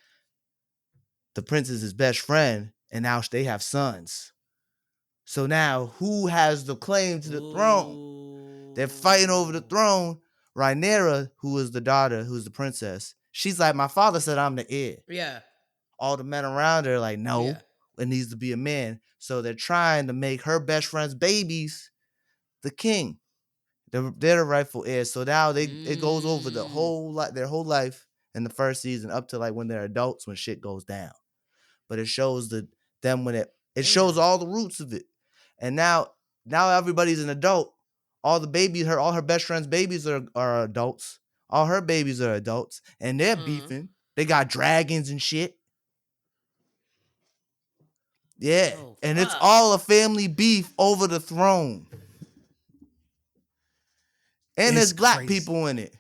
the prince's best friend, and now they have sons. So now, who has the claim to the throne? They're fighting over the throne. Rhaenyra, who is the daughter, who's the princess, she's like, my father said I'm the heir. Yeah. All the men around her are like, no, it needs to be a man. So they're trying to make her best friend's babies the king. They're the rightful heirs. So now it goes over the their whole life in the first season up to like when they're adults, when shit goes down. But it shows them when it shows all the roots of it. And now everybody's an adult. All her best friend's babies are adults. All her babies are adults. And they're beefing. They got dragons and shit. Yeah. And it's all a family beef over the throne. And there's black people in it.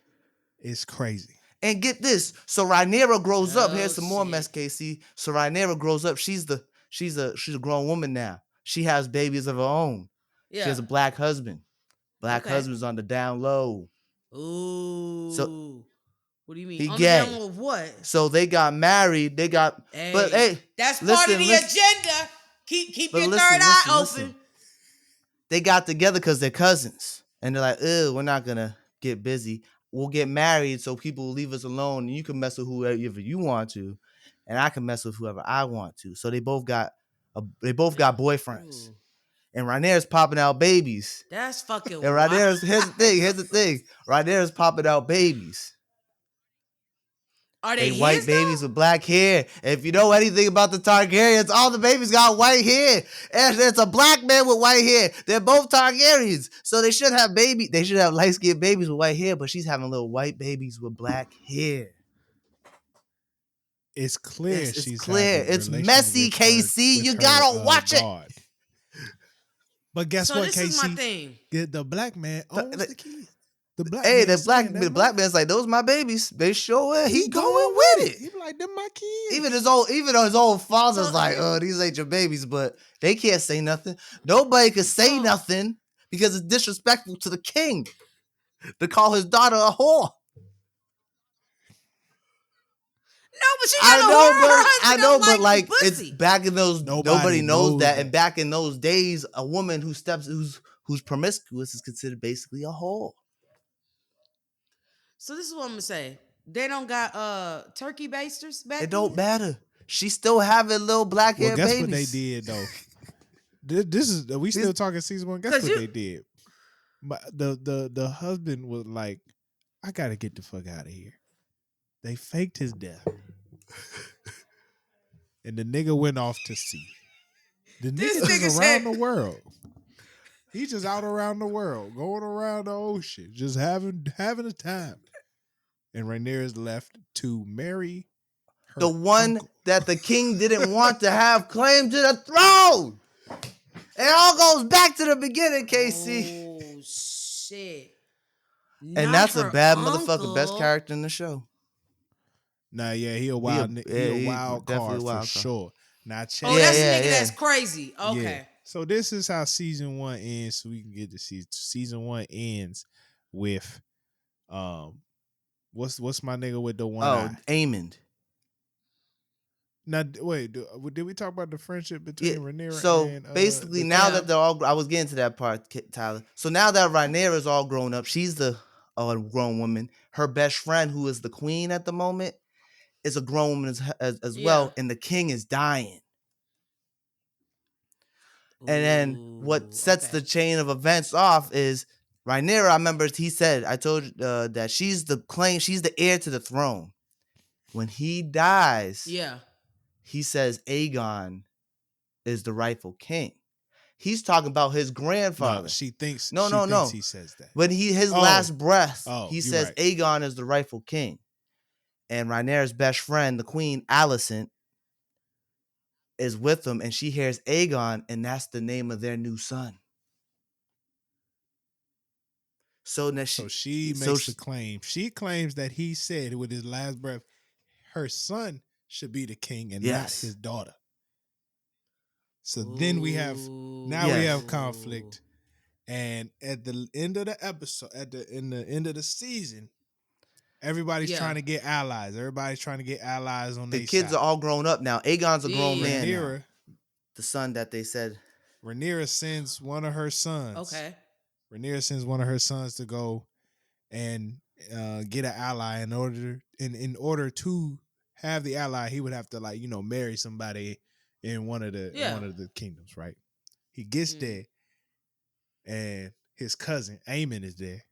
It's crazy. And get this. So Rhaenyra grows up. Here's some more mess, KC. So Rhaenyra grows up. She's a grown woman now. She has babies of her own. Yeah. She has a black husband. Black husband's on the down low. Ooh. So what do you mean? He on gay. the down low of what? So they got married. But that's part of the agenda. Keep your third eye open. They got together because they're cousins. And they're like, we're not gonna get busy. We'll get married so people will leave us alone and you can mess with whoever you want to, and I can mess with whoever I want to. So they both got boyfriends. Ooh. And Rhaenyra's popping out babies. That's fucking and Rhaenyra's here's the thing. Rhaenyra's popping out babies. Are they white babies with black hair? If you know anything about the Targaryens, all the babies got white hair. And it's a black man with white hair. They're both Targaryens. So they should have light-skinned babies with white hair, but she's having little white babies with black hair. It's clear. It's clear. It's messy, KC. You gotta watch it. But guess what, KC? This is my thing. The black man owns the kid. The black the black man's like, those my babies. They sure will. He going with it. He be like, them my kids. Even his old father's like, oh, these ain't your babies, but they can't say nothing. Nobody can say nothing because it's disrespectful to the king to call his daughter a whore. No, but she got a whore. I know, but like it's back in those. Nobody knows that, and back in those days, a woman who's promiscuous is considered basically a whore. So this is what I'm gonna say. They don't got turkey basters back. It don't matter. She still having little black hair babies. Guess what they did though. This is we still talking season 1. Guess what they did. But the husband was like, I gotta get the fuck out of here. They faked his death. And the nigga went off to sea. The nigga just around the world. He's just out around the world, going around the ocean, just having a time. And Rhaenyra is left to marry the one that the king didn't want to have claim to the throne. It all goes back to the beginning, KC. Oh shit! And that's a bad motherfucker. Best character in the show. Nah, yeah, he a wild card for sure. Now, that's a nigga that's crazy. Okay. Yeah. So this is how season 1 ends. So we can get to season 1 ends with, what's my nigga with the one? Oh, Aemond. Now, wait, did we talk about the friendship between Rhaenyra and basically, now that they're all, I was getting to that part, Tyler. So now that Rhaenyra is all grown up, she's the grown woman. Her best friend, who is the queen at the moment, is a grown woman as well, and the king is dying. And then what sets the chain of events off is Rhaenyra. I remember he said, I told you that she's the heir to the throne. When he dies, he says Aegon is the rightful king. He's talking about his grandfather. No, she thinks he says that. When his last breath, he says right. Aegon is the rightful king. And Rhaenyra's best friend, the queen, Alicent, is with him, and she hears Aegon, and that's the name of their new son. So she makes the claim. She claims that he said with his last breath, her son should be the king and not his daughter. So then we have conflict, and at the end of the episode, in the end of the season, everybody's trying to get allies. Everybody's trying to get allies on their side. The kids are all grown up now. Aegon's a grown man now. The son that they said. Rhaenyra sends one of her sons. Okay. Rhaenyra sends one of her sons to go and get an ally. In order to have the ally, he would have to marry somebody in one of the kingdoms, right? He gets there, and his cousin Aemond is there,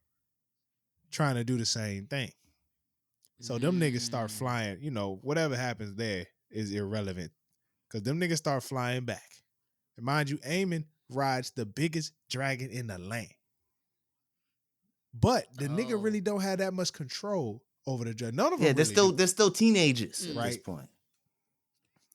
trying to do the same thing. So them niggas start flying. Whatever happens there is irrelevant, because them niggas start flying back. And mind you, Aemond rides the biggest dragon in the land. But the nigga really don't have that much control over the dragon. None of them. Yeah, they're still teenagers at this point.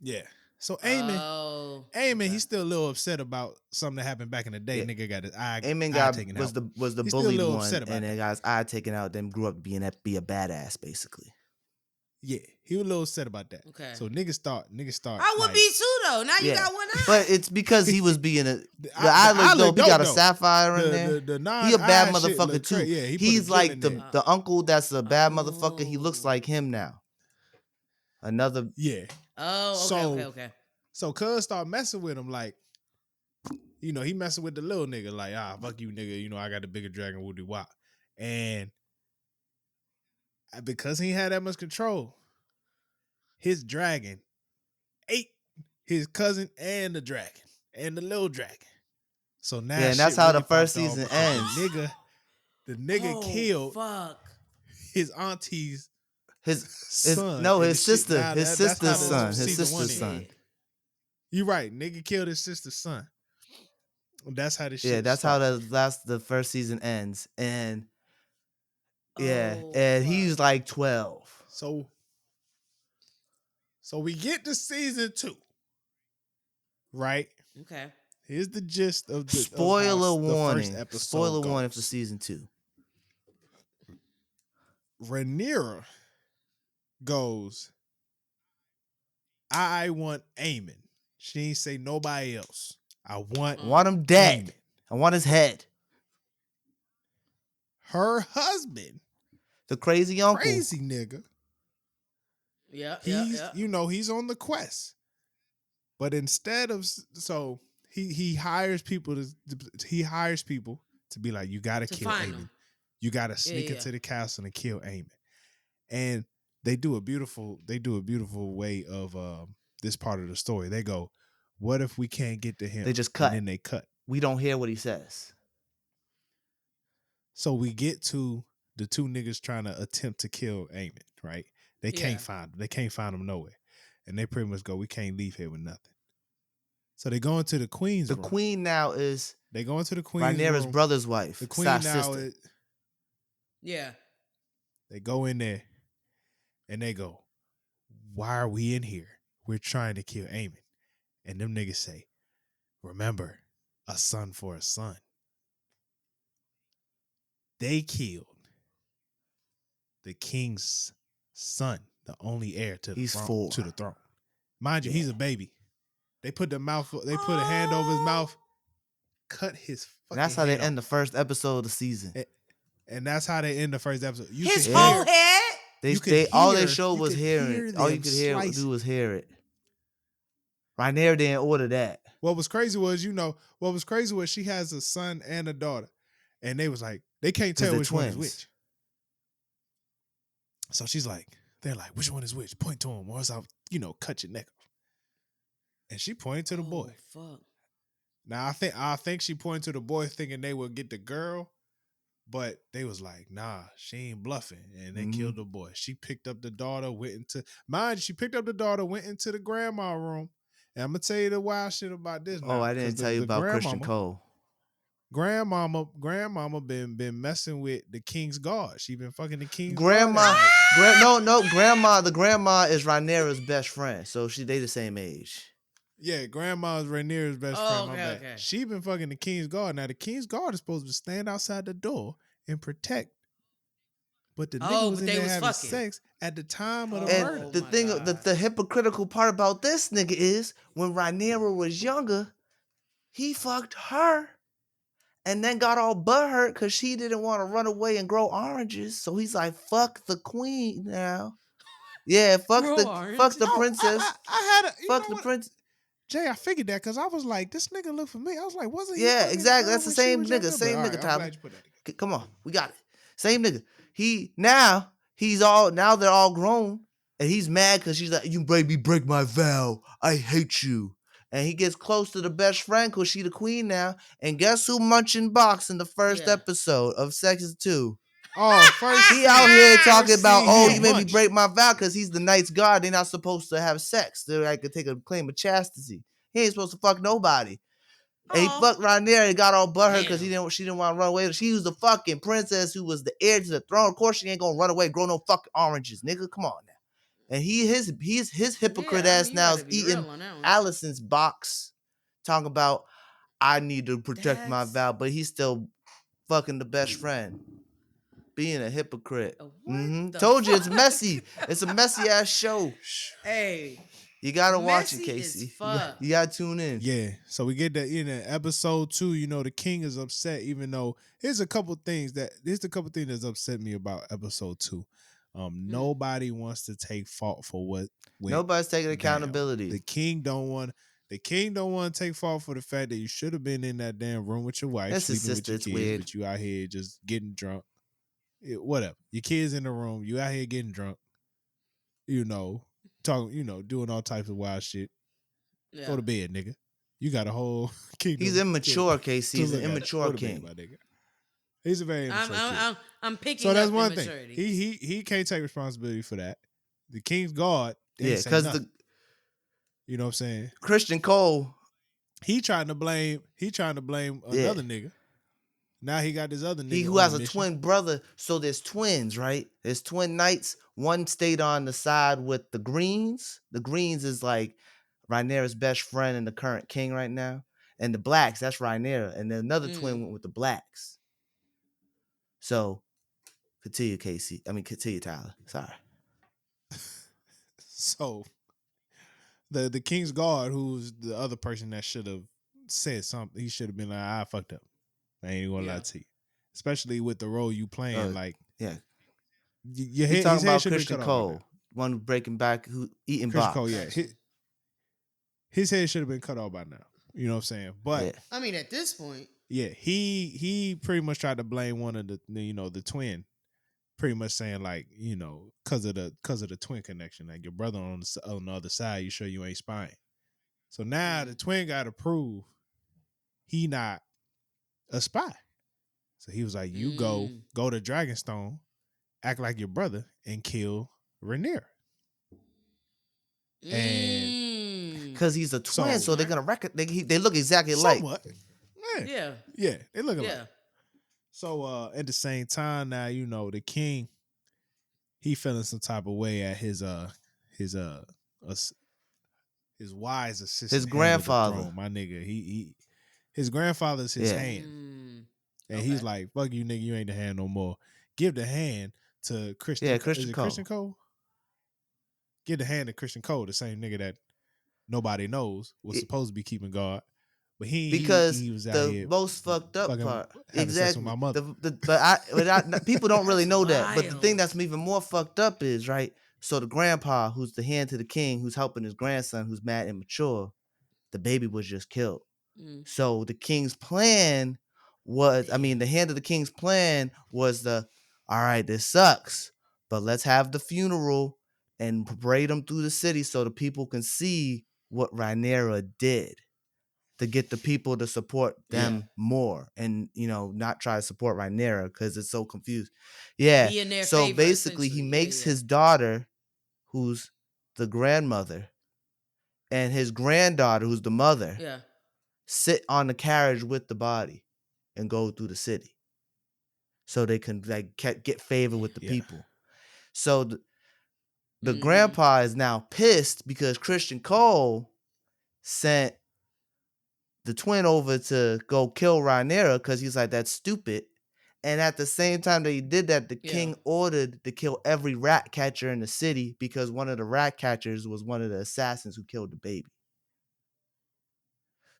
Yeah. So Aemond, he's still a little upset about something that happened back in the day. Yeah. Nigga got his eye taken out. Was the bullied one, and then got his eye taken out. Then grew up be a badass, basically. Yeah, he was a little upset about that. Okay. So niggas start. I would be too though. Now you got one eye. But it's because he was being the eye look dope. He got a sapphire in there. He a bad motherfucker too. Yeah, he's like the uncle that's a bad motherfucker. He looks like him now. Another. Yeah. Oh, okay. So cuz start messing with him he messing with the little nigga fuck you nigga, I got the bigger dragon woody wop. And because he had that much control, his dragon ate his cousin and the dragon and the little dragon. So now and that's how the first season ends. The nigga killed his auntie's his son. No, his sister. His sister's son. His sister's son. You right. Nigga killed his sister's son. That's how the shit. Yeah, that's how the first season ends. And and he's like 12. So we get to season 2. Right? Okay. Here's the gist of the spoiler warning. The first episode Spoiler goes. warning for season 2. Rhaenyra goes, I want Aemon. She ain't say nobody else. I want him dead. Aemon. I want his head. Her husband, the crazy uncle, crazy nigga. Yeah, he's on the quest. But instead of he hires people to be like, you gotta kill Aemon. You gotta sneak into the castle and kill Aemon. And they do a beautiful way of this part of the story. They go, what if we can't get to him? They just cut. And then they cut. We don't hear what he says. So we get to the two niggas trying to attempt to kill Aemon, right? They can't find him. They can't find him nowhere. And they pretty much go, we can't leave here with nothing. So they go into the queen's room. The queen now is... They go into the queen's Rhaenyra's room. brother's wife. The queen now sister. They go in there and they go, why are we in here? We're trying to kill Aemon. And them niggas say, remember, a son for a son. They killed the king's son, the only heir to the throne. Mind you, he's a baby. They put a hand over his mouth, cut his fucking That's how they end off. the first episode of the season. And that's how they end the first episode. His whole head? All they showed was hearing. All you could do was hear it. Rhaenyra didn't order that. What was crazy was she has a son and a daughter. And they was like, they can't tell which one is which. So they're like, which one is which? Point to him, or else I'll, cut your neck off. And she pointed to the boy. Fuck. Now I think she pointed to the boy thinking they would get the girl, but they was like, nah, she ain't bluffing, and they killed the boy. She picked up the daughter, went into the grandma room. And I'm gonna tell you the wild shit about this. Oh, I didn't tell you about Christian Cole. Grandmama been messing with the king's guard. She been fucking the king's grandma. guard. Grandma. The grandma is Rhaenyra's best friend, so they the same age. Yeah, grandma's Rhaenyra's best friend. Okay. She been fucking the king's guard. Now the king's guard is supposed to stand outside the door and protect. But the nigga was in there having sex at the time of the murder. And the thing, the hypocritical part about this nigga is when Rhaenyra was younger, he fucked her. And then got all butthurt because she didn't want to run away and grow oranges. So he's like, fuck the queen now. Yeah, fuck the princess. Fuck the princess. Jay, I figured that because I was like, this nigga look for me. I was like, wasn't he? Yeah, exactly. That's the same nigga. Same nigga, Tyler. Come on, we got it. Same nigga. Now they're all grown. And he's mad because she's like, you made me break my vow. I hate you. And he gets close to the best friend because she the queen now. And guess who munching box in the first episode of Sex 2? Oh, first he out here talking about, you made me break my vow because he's the knight's guard. They're not supposed to have sex. They're like to take a claim of chastity. He ain't supposed to fuck nobody. And he fucked Rhaenyra and got all butthurt because she didn't want to run away. She was the fucking princess who was the heir to the throne. Of course she ain't gonna run away, grow no fucking oranges, nigga. Come on now. And his hypocrite ass now is eating Allison's box, talking about I need to protect my vow, but he's still fucking the best friend, being a hypocrite. Told you it's messy. It's a messy ass show. Hey, you gotta watch it, Casey. You gotta tune in. Yeah. So we get that in episode 2. The king is upset, even though here's a couple things that's upset me about episode 2. Nobody wants to take fault for what went Nobody's taking accountability. The king don't want to take fault for the fact that you should have been in that damn room with your wife, sleeping with your kids, weird. But you out here just getting drunk. Whatever. Your kids in the room, you out here getting drunk. Talking, doing all types of wild shit. Yeah. Go to bed, nigga. You got a whole kingdom. He's immature, Casey. He's an immature king. He's a very immature kid. I'm picking so that's up one immaturity. Thing. He can't take responsibility for that. The king's guard, because you know what I'm saying? Christian Cole, he trying to blame another nigga. Now he got this other nigga. He who has a twin brother. So there's twins, right? There's twin knights. One stayed on the side with the Greens. The Greens is like Rhaenyra's best friend and the current king right now. And the Blacks, that's Rhaenyra. And then another twin went with the Blacks. So Continue, KC. I mean, continue, Tyler. Sorry. So the King's Guard, who's the other person that should have said something, he should have been like, I fucked up. I ain't gonna lie to you. Especially with the role you playing, like yeah. Your head, talking his head about Christian Cole, one Breaking Back, who eating Christian box. Cole, yeah. His head should have been cut off by now. You know what I'm saying? But I mean, at this point, yeah, he pretty much tried to blame one of the twin, pretty much saying like, because of the twin connection, like your brother on the other side, you sure you ain't spying. So now the twin got to prove he not a spy. So he was like, you go to Dragonstone, act like your brother, and kill Rhaenyra. And because he's a twin, so they're gonna they look exactly somewhat. Like. Yeah, they look alike. So at the same time, now the king, he feeling some type of way at his wise assistant, his grandfather, throne, my nigga. His grandfather's his hand, and he's like, "Fuck you, nigga, you ain't the hand no more. Give the hand to Christian. Yeah, Christian Cole. Christian Cole. Give the hand to Christian Cole, the same nigga that nobody knows was supposed to be keeping guard." But he was out here most fucked up part, having sex with my mother. But people don't really know that. Wild. But the thing that's even more fucked up is, right. So the grandpa, who's the hand to the king, who's helping his grandson, who's mad and mature, the baby was just killed. So the king's plan was, the hand of the king's plan was all right, this sucks, but let's have the funeral and parade them through the city so the people can see what Rhaenyra did, to get the people to support them more, and not try to support Rhaenyra because it's so confused. Yeah. Be in their so favor, basically, he makes his daughter, who's the grandmother, and his granddaughter, who's the mother, sit on the carriage with the body and go through the city, so they can get favor with the people. So the grandpa is now pissed because Christian Cole sent the twin over to go kill Rhaenyra because he's like, that's stupid. And at the same time that he did that, the king ordered to kill every rat catcher in the city because one of the rat catchers was one of the assassins who killed the baby.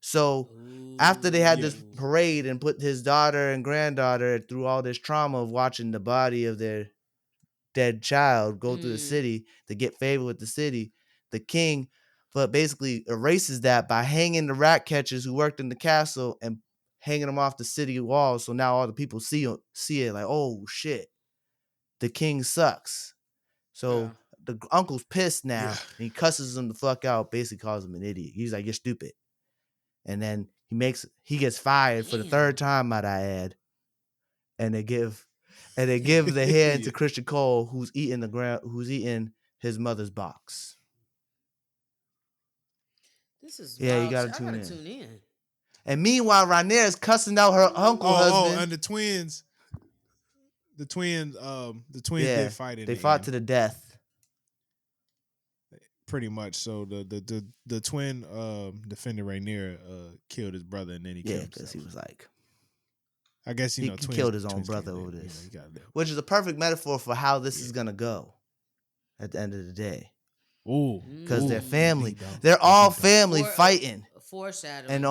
So after they had this parade and put his daughter and granddaughter through all this trauma of watching the body of their dead child go through the city to get favor with the city, the king basically erases that by hanging the rat catchers who worked in the castle and hanging them off the city walls. So now all the people see it like, oh shit, the king sucks. So the uncle's pissed now, and he cusses him the fuck out, basically calls him an idiot. He's like, you're stupid. And then he gets fired for the third time, might I add. And they give the hand to Christian Cole, who's eating his mother's box. This is wild. You gotta tune in. And meanwhile, Rhaenyra is cussing out her uncle husband. And the twins did fight. They fought to the death. Pretty much. So the twin defended Rhaenyra killed his brother, and then he killed himself. Because he was like, I guess he killed his own brother over this, which is a perfect metaphor for how this is gonna go at the end of the day. Because they're family. They're all family fighting. Foreshadowing. And the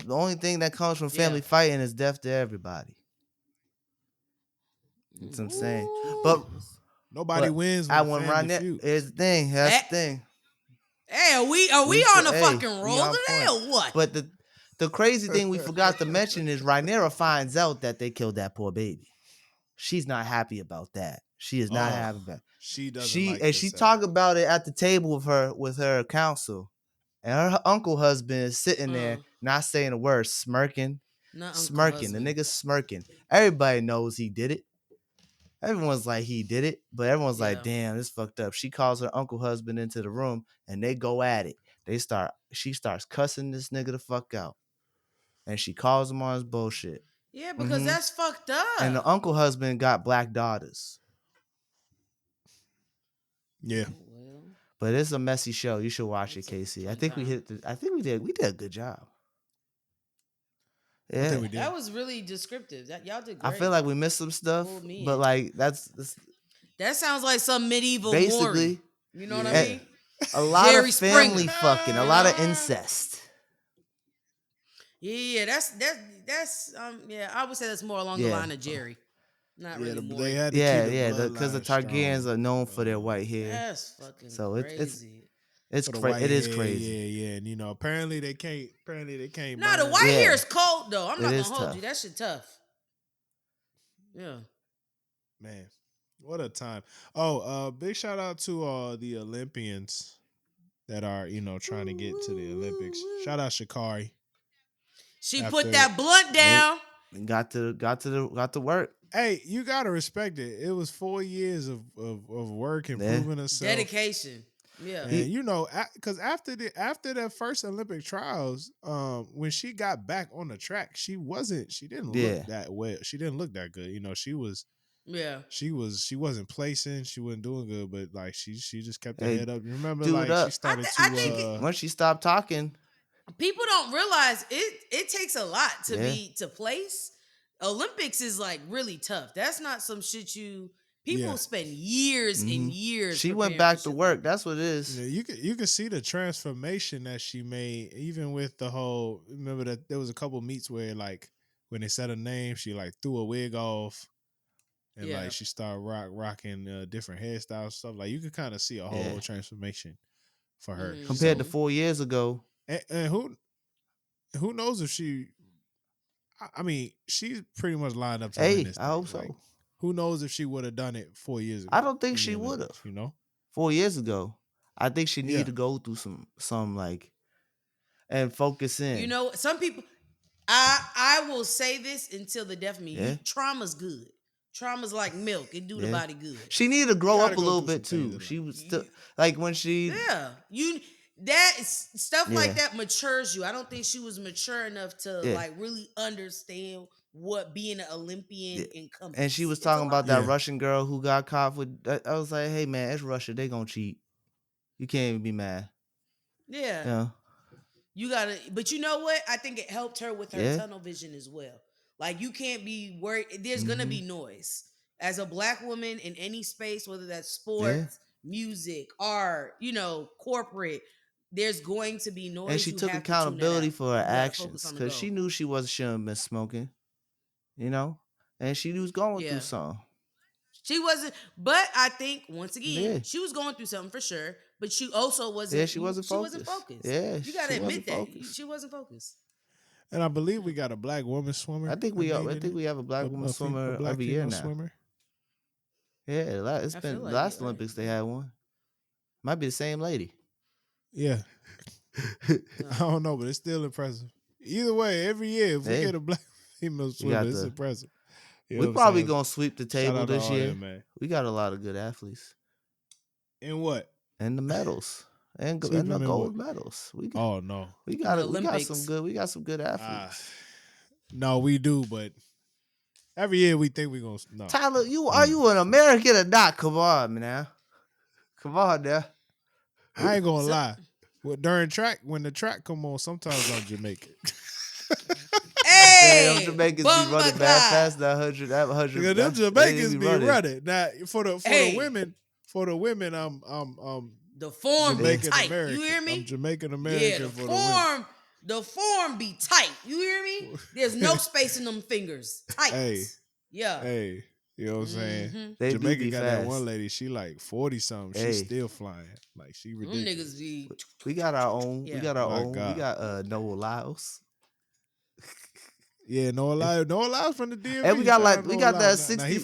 only thing that comes from family fighting is death to everybody. That's what I'm saying. But nobody wins. I want Rhaenyra. Here's the thing. That's the thing. Hey, are we on a fucking roll today or what? But the crazy thing we forgot to mention is Rhaenyra finds out that they killed that poor baby. She's not happy about that. She is not happy about it. She doesn't. And she talked about it at the table with her counsel, and her uncle husband is sitting there, not saying a word, smirking. The nigga's smirking. Everybody knows he did it. Everyone's like, he did it, but everyone's like, damn, this fucked up. She calls her uncle husband into the room, and they go at it. She starts cussing this nigga the fuck out, and she calls him on his bullshit. Yeah, because that's fucked up. And the uncle husband got black daughters. Yeah. But it's a messy show. You should watch it, KC. I think we did a good job. Yeah. I think we did. That was really descriptive. Y'all did great. I feel like we missed some stuff, but like that's that sounds like some medieval basically. Maury. You know what I mean? A lot Jerry of family Springer. fucking, a lot of incest. Yeah, that's yeah. I would say that's more along the line of Jerry. Not really Maury. They had to keep the because the Targaryens are known for their white hair. That's fucking so crazy. It's crazy. It is crazy. Yeah, and apparently they can't. Nah, the white hair is cold though. I'm not gonna hold tough. you. That shit tough. Yeah. Man, what a time. Oh, big shout out to the Olympians that are, trying to get to the Olympics. Shout out Sha'Carri. She put that blunt down. Got to work. Hey, you gotta respect it. It was 4 years of work and proving herself. Dedication. Yeah. And because after the first Olympic trials, when she got back on the track, she didn't look that well. She didn't look that good. She was. Yeah, she wasn't placing. She wasn't doing good, but like she just kept her head up. You remember, she started once she stopped talking. People don't realize it takes a lot to place. Olympics is like really tough. That's not some shit people spend years and years. She went back to work. That's what it is. Yeah, you can see the transformation that she made, even with the whole. Remember that there was a couple meets where like when they said her name, she like threw a wig off. And like she started rocking different hairstyles and stuff. Like you could kind of see a whole transformation for her compared to 4 years ago. And who knows if she? I mean, she's pretty much lined up to win this. I hope so. Like, who knows if she would have done it 4 years ago? I don't think she would have. 4 years ago, I think she needed to go through some like and focus in. Some people. I will say this until the death of me. Trauma's good. Trauma's like milk. It do the body good. She needed to grow up a little bit too. She was still like when she that is stuff like that matures you. I don't think she was mature enough to like really understand what being an Olympian encompasses. And she was talking about that Russian girl who got caught with. I was like, hey man, it's Russia. They gonna cheat. You can't even be mad. Yeah. You gotta, but you know what? I think it helped her with her tunnel vision as well. Like you can't be worried. There's gonna be noise as a Black woman in any space, whether that's sports, music, art, corporate. There's going to be noise. And she took accountability for her actions because she knew she shouldn't have been smoking, and she was going through something. She wasn't, but I think once again, she was going through something for sure. But she also wasn't. Yeah, she wasn't focused. Yeah, you gotta admit that she wasn't focused. And I believe we got a Black woman swimmer. I think we have a Black woman swimmer every year now. Swimmer. Yeah, it's been like last Olympics they had one. Might be the same lady. Yeah. I don't know, but it's still impressive. Either way, every year if we get a Black female swimmer, it's impressive. We're probably gonna sweep the table this year. Man. We got a lot of good athletes. In what? And the medals. And the gold medals. We got some good athletes. No, we do, but every year we think we're gonna. No. Tyler, are you an American or not? Come on, man. Come on, now. I ain't gonna lie. During track, when the track come on, sometimes I'm Jamaican. Hey, Jamaicans be running fast. That 100. Yeah, them Jamaicans be running. Now for the women, I'm the form Jamaican be tight. American. You hear me? I'm Jamaican American. Yeah, the form be tight. You hear me? There's no space in them fingers. Tight. Hey. Yeah. Hey. You know what I'm saying? Mm-hmm. Jamaica got that one lady. She like 40 something. She's still flying. Like she ridiculous. Them niggas be. We got our own. Yeah. We got our own. God. We got Noah Lyles. Yeah, Noah Lyles from the DMV. And we got that 60. He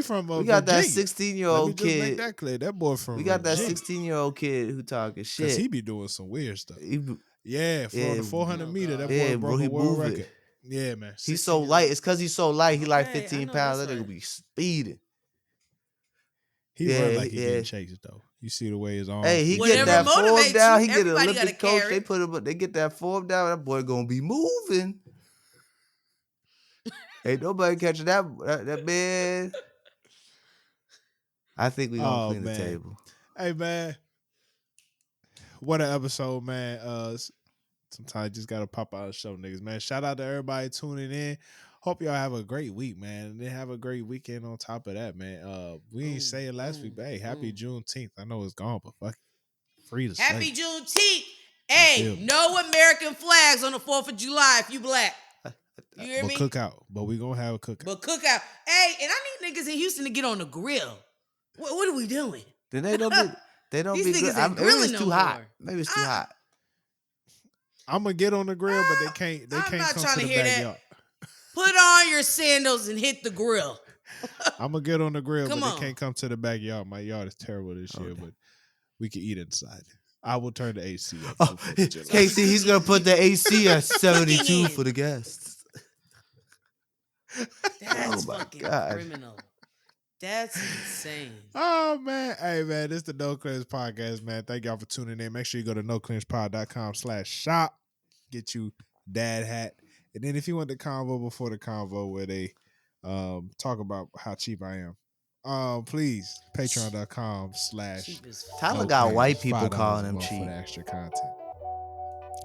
from we got that 16-year-old kid. Make that clear. That boy from. We got that 16-year-old kid who talking shit. Cause he be doing some weird stuff. For the 400 meter, that boy broke a world record. Yeah, man. He's so light. It's because he's so light. He like 15 pounds. That nigga be speeding. He run like he getting chased though. You see the way his arms. Hey, he get that form down. He get an Olympic coach. They put him. They get that form down. That boy gonna be moving. Ain't nobody catching that man. I think we gonna clean the table. Hey man, what an episode, man. Sometimes you just gotta pop out and show niggas, man. Shout out to everybody tuning in. Hope y'all have a great week, man. And then have a great weekend on top of that, man. We ain't say it last week, but hey, happy Juneteenth. I know it's gone, but fuck it. Free to Happy say. Juneteenth. Hey, no American flags on the 4th of July if you black. You hear me? Cookout. But we gonna have a cookout. Hey, and I need niggas in Houston to get on the grill. What are we doing? Then they don't be These niggas ain't maybe grilling it's too no hot. more. Maybe it's too hot. I'm gonna get on the grill, but they can't come to the backyard. Put on your sandals and hit the grill. I'm gonna get on the grill, but they can't come to the backyard. My yard is terrible this year, but we can eat inside. I will turn the AC up. KC, he's gonna put the AC at 72 for the guests. That's fucking criminal. That's insane. Oh, man. Hey, man, this is the No Clinch Podcast, man. Thank y'all for tuning in. Make sure you go to noclinchpod.com/shop. Get you dad hat. And then if you want the convo before the convo where they talk about how cheap I am, please, patreon.com/ Tyler got white people calling him cheap. For the extra content.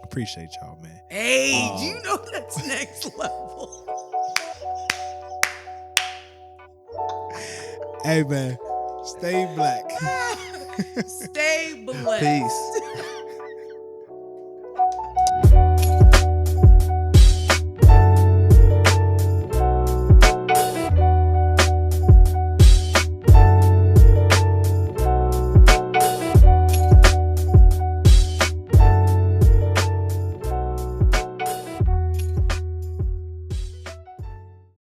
Appreciate y'all, man. Hey, do you know that's next level? Hey, man, stay black. Stay black. Peace.